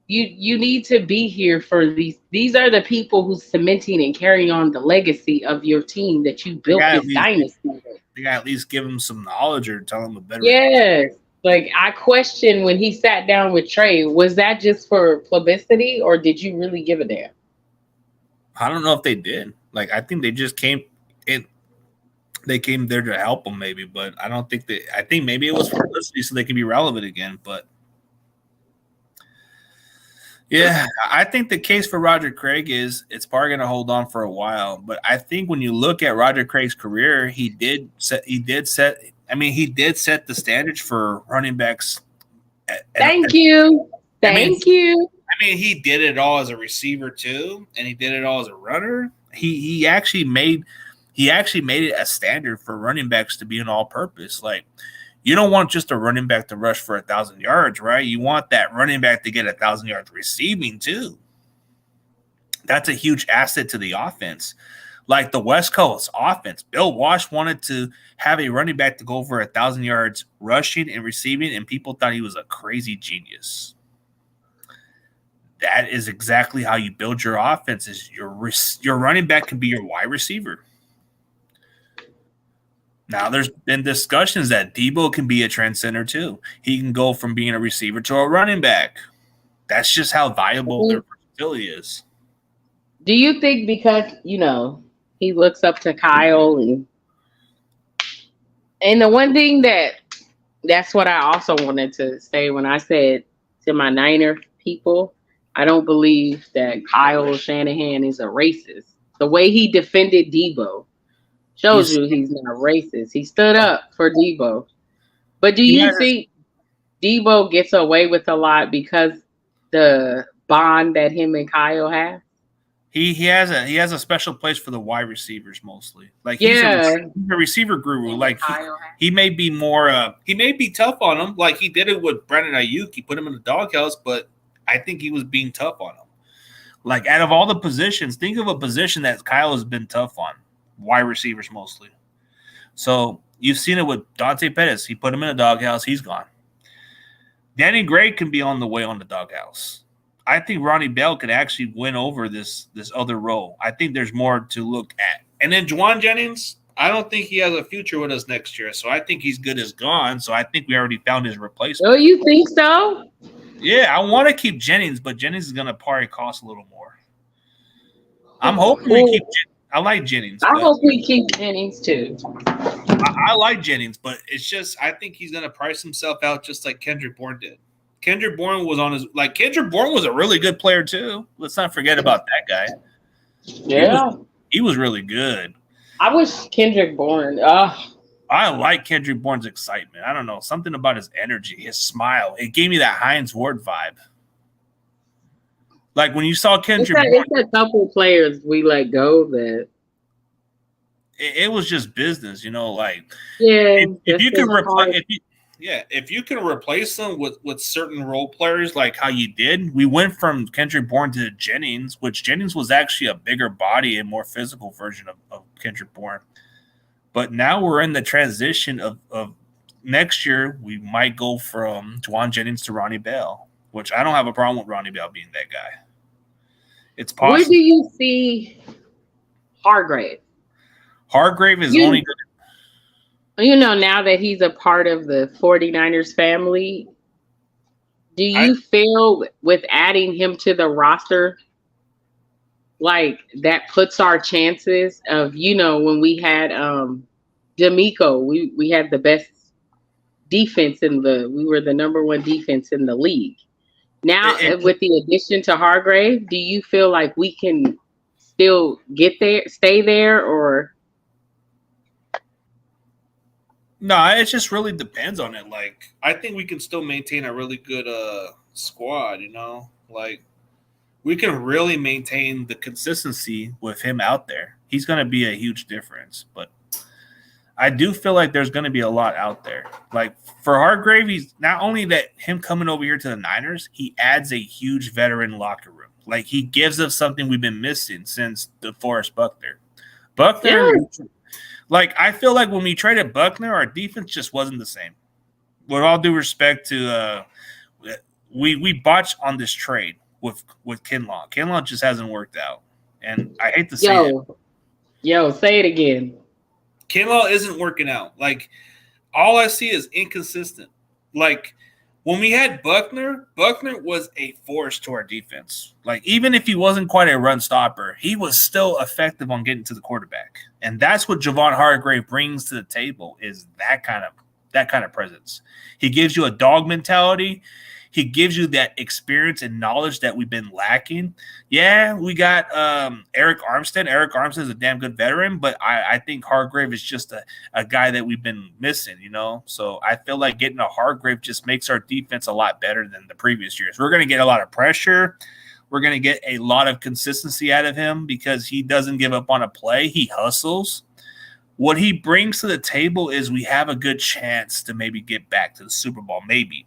You need to be here for these. These are the people who's cementing and carrying on the legacy of your team that you built this dynasty with. They got to at least give him some knowledge or tell him a better. Yes. Like, I question when he sat down with Trey, was that just for publicity or did you really give a damn? I don't know if they did. Like, I think they just came in. They came there to help him, maybe, but I don't think they. I think maybe it was for publicity so they can be relevant again. But yeah, I think the case for Roger Craig is it's probably going to hold on for a while. But I think when you look at Roger Craig's career, he did set the standards for running backs. Thank you. Thank you. I mean, he did it all as a receiver too, and he did it all as a runner. He actually made it a standard for running backs to be an all-purpose. Like, you don't want just a running back to rush for 1,000 yards, right? You want that running back to get 1,000 yards receiving too. That's a huge asset to the offense. Like the West Coast offense, Bill Walsh wanted to have a running back to go over 1,000 yards rushing and receiving, and people thought he was a crazy genius. That is exactly how you build your offense. Is your running back can be your wide receiver. Now, there's been discussions that Debo can be a trend center too. He can go from being a receiver to a running back. That's just how valuable their versatility is. Do you think because, he looks up to Kyle and the one thing that's what I also wanted to say when I said to my Niner people, I don't believe that Kyle Shanahan is a racist. The way he defended Debo shows you he's not racist. He stood up for Debo. But do you think Debo gets away with a lot because the bond that him and Kyle have? He has a special place for the wide receivers mostly. Like he's a receiver guru. Like he may be more he may be tough on him, like he did it with Brandon Ayuk. He put him in the doghouse, but I think he was being tough on him. Like, out of all the positions, think of a position that Kyle has been tough on. Wide receivers mostly. So you've seen it with Dante Pettis. He put him in a doghouse. He's gone. Danny Gray can be on the way on the doghouse. I think Ronnie Bell could actually win over this other role. I think there's more to look at. And then Juwan Jennings, I don't think he has a future with us next year. So I think he's good as gone. So I think we already found his replacement. Oh, you think so? Yeah, I want to keep Jennings, but Jennings is going to probably cost a little more. I'm hoping we keep I like Jennings. I hope we keep Jennings too. I like Jennings, but it's just I think he's going to price himself out just like Kendrick Bourne did. Kendrick Bourne was Kendrick Bourne was a really good player too. Let's not forget about that guy. Yeah. He was really good. I wish Kendrick Bourne. I like Kendrick Bourne's excitement. I don't know. Something about his energy, his smile. It gave me that Hines Ward vibe. Like when you saw Kendrick Bourne. It's a couple players we let go that. It was just business, like. Yeah. If you can replace them with certain role players like how you did, we went from Kendrick Bourne to Jennings, which Jennings was actually a bigger body and more physical version of Kendrick Bourne. But now we're in the transition of next year. We might go from Juwan Jennings to Ronnie Bell, which I don't have a problem with Ronnie Bell being that guy. It's possible. Where do you see Hargrave? Hargrave is only good. Now that he's a part of the 49ers family, do you feel with adding him to the roster, like that puts our chances of, when we had D'Amico, we had the best defense we were the number one defense in the league. Now, with the addition to Hargrave, do you feel like we can still get there, stay there, or? No, it just really depends on it. Like, I think we can still maintain a really good squad, Like, we can really maintain the consistency with him out there. He's going to be a huge difference. But I do feel like there's going to be a lot out there. Like, for Hargrave, he's not only that him coming over here to the Niners, he adds a huge veteran locker room. Like, he gives us something we've been missing since DeForest Buckner. Like, I feel like when we traded Buckner, our defense just wasn't the same. With all due respect to we botched on this trade with Kinlaw. Kinlaw just hasn't worked out. And I hate to say it. Yo, say it again. Kinlaw isn't working out. Like, all I see is inconsistent. Like, when we had Buckner was a force to our defense. Like, even if he wasn't quite a run stopper, he was still effective on getting to the quarterback. And that's what Javon Hargrave brings to the table, is that kind of presence. He gives you a dog mentality. He gives you that experience and knowledge that we've been lacking. Yeah, we got Eric Armstead. Eric Armstead is a damn good veteran, but I think Hargrave is just a guy that we've been missing, you know? So I feel like getting a Hargrave just makes our defense a lot better than the previous years. We're going to get a lot of pressure. We're going to get a lot of consistency out of him because he doesn't give up on a play. He hustles. What he brings to the table is we have a good chance to maybe get back to the Super Bowl, maybe.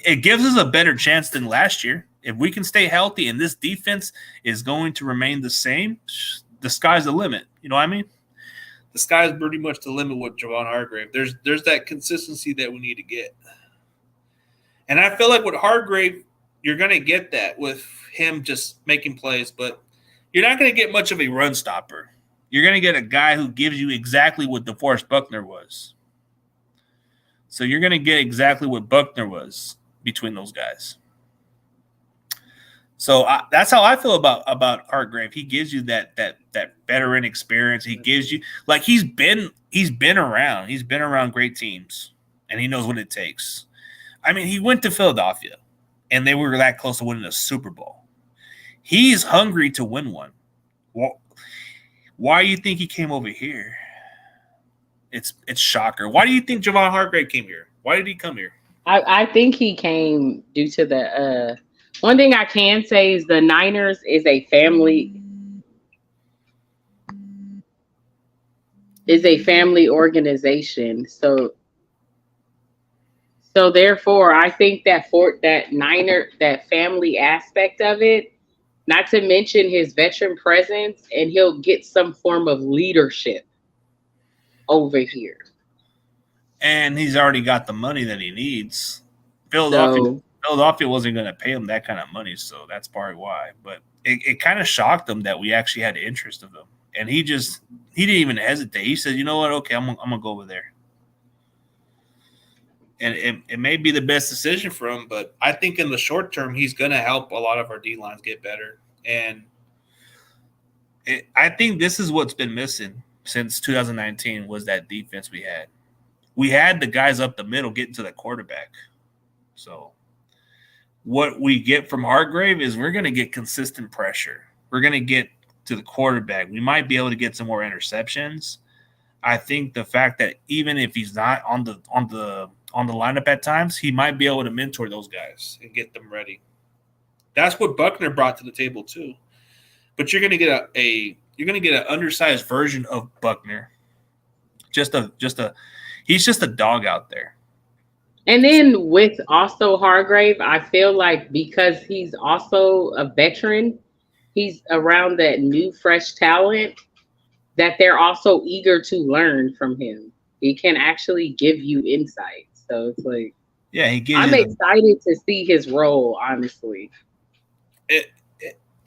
It gives us a better chance than last year. If we can stay healthy and this defense is going to remain the same, the sky's the limit. You know what I mean? The sky's pretty much the limit with Javon Hargrave. There's that consistency that we need to get. And I feel like with Hargrave, you're going to get that with him just making plays, but you're not going to get much of a run stopper. You're going to get a guy who gives you exactly what DeForest Buckner was. So you're going to get exactly what Buckner was between those guys. So that's how I feel about Hargrave. He gives you that veteran experience. He gives you, like, he's been around. He's been around great teams, and he knows what it takes. I mean, he went to Philadelphia, and they were that close to winning a Super Bowl. He's hungry to win one. Well, why do you think he came over here? It's shocker. Why do you think Javon Hargrave came here? Why did he come here? I think he came due to the one thing I can say is the Niners is a family organization. So therefore I think that that family aspect of it, not to mention his veteran presence, and he'll get some form of leadership over here. And he's already got the money that he needs. Philadelphia wasn't going to pay him that kind of money, so that's probably why. But it kind of shocked him that we actually had interest of him. And he didn't even hesitate. He said, you know what, okay, I'm going to go over there. And it may be the best decision for him, but I think in the short term, he's going to help a lot of our D-lines get better. And I think this is what's been missing since 2019 was that defense we had. We had the guys up the middle getting to the quarterback. So what we get from Hargrave is we're going to get consistent pressure. We're going to get to the quarterback. We might be able to get some more interceptions. I think the fact that even if he's not on the lineup at times, he might be able to mentor those guys and get them ready. That's what Buckner brought to the table too. But you're going to get an undersized version of Buckner. He's just a dog out there. And then with also Hargrave, I feel like because he's also a veteran, he's around that new, fresh talent, that they're also eager to learn from him. He can actually give you insight. So it's like, yeah, I'm excited to see his role, honestly.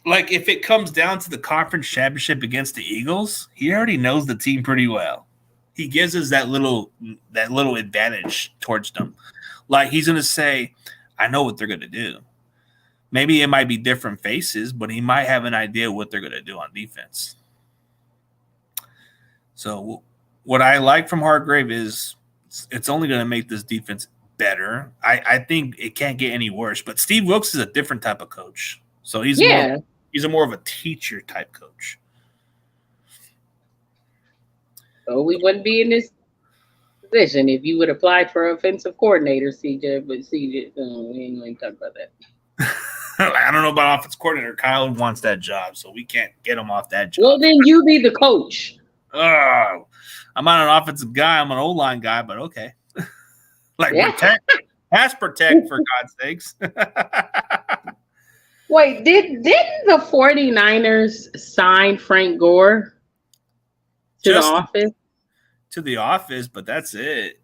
Like, if it comes down to the conference championship against the Eagles, he already knows the team pretty well. He gives us that little advantage towards them. Like, he's going to say, I know what they're going to do. Maybe it might be different faces, but he might have an idea what they're going to do on defense. So what I like from Hargrave is it's only going to make this defense better. I think it can't get any worse. But Steve Wilkes is a different type of coach. So he's more of a teacher type coach. So we wouldn't be in this position if you would apply for offensive coordinator, CJ. But CJ, we ain't going to talk about that. I don't know about offensive coordinator. Kyle wants that job, so we can't get him off that job. Well, then you be the coach. Oh, I'm not an offensive guy. I'm an O-line guy, but okay. Pass protect, for God's sakes. Wait, didn't the 49ers sign Frank Gore? To the Just office. to the office, but that's it.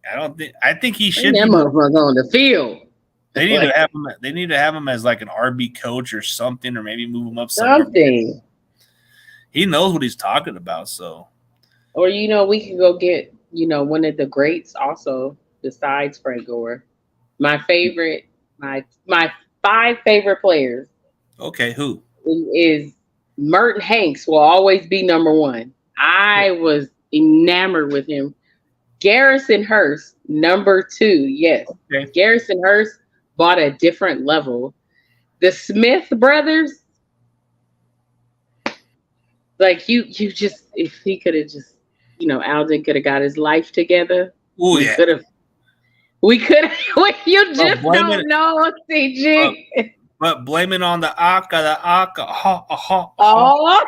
I think he Bring should that be. motherfucker on the field. They need to have him. They need to have him as like an RB coach or something, or maybe move him up somewhere. Something. He knows what he's talking about. So, Or we can go get one of the greats also besides Frank Gore. My favorite, my 5 favorite players okay, who? is Merton Hanks will always be number 1. I was enamored with him. Garrison Hurst, number 2. Yes. Okay. Garrison Hurst bought a different level. The Smith brothers, like you just, if he could have just, Alden could have got his life together. Oh we yeah. could have. You just don't know, CG. But blame it on the Aka. Oh.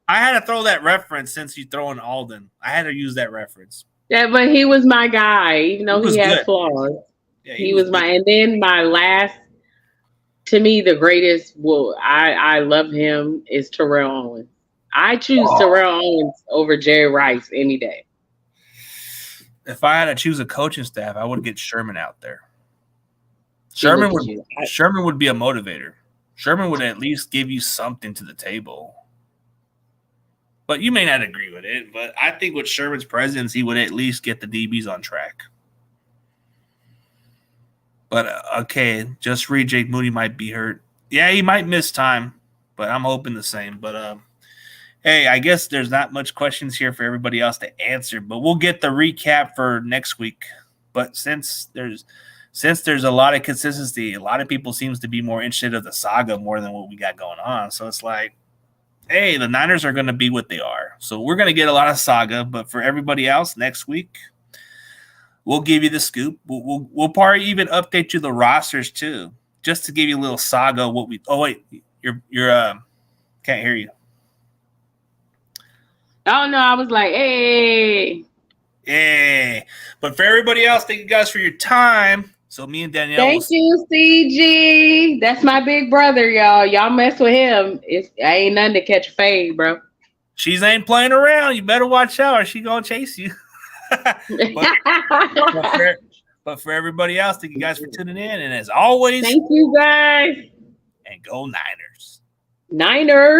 I had to throw that reference since you throwing Alden. I had to use that reference. Yeah, but he was my guy, even though he had flaws. Yeah, he was my, and then my last, to me, the greatest, I love him, is Terrell Owens. I choose Terrell Owens over Jerry Rice any day. If I had to choose a coaching staff, I would get Sherman out there. Sherman would be a motivator. Sherman would at least give you something to the table. But you may not agree with it. But I think with Sherman's presence, he would at least get the DBs on track. But, okay, just read Jake Moody might be hurt. Yeah, he might miss time, but I'm hoping the same. But, hey, I guess there's not much questions here for everybody else to answer, but we'll get the recap for next week. But since there's a lot of consistency, a lot of people seems to be more interested in the saga more than what we got going on. So it's like, hey, the Niners are going to be what they are. So we're going to get a lot of saga, but for everybody else next week, we'll give you the scoop. We'll probably even update you the rosters too, just to give you a little saga. Oh wait, you're can't hear you. Oh no, I was like, hey. But for everybody else, thank you guys for your time. So me and Danielle. Thank you, CG. That's my big brother, y'all. Y'all mess with him. I ain't nothing to catch a fade, bro. She's ain't playing around. You better watch out, or she gonna chase you. but for everybody else, thank you guys for tuning in. And as always, thank you guys. And go Niners. Niners.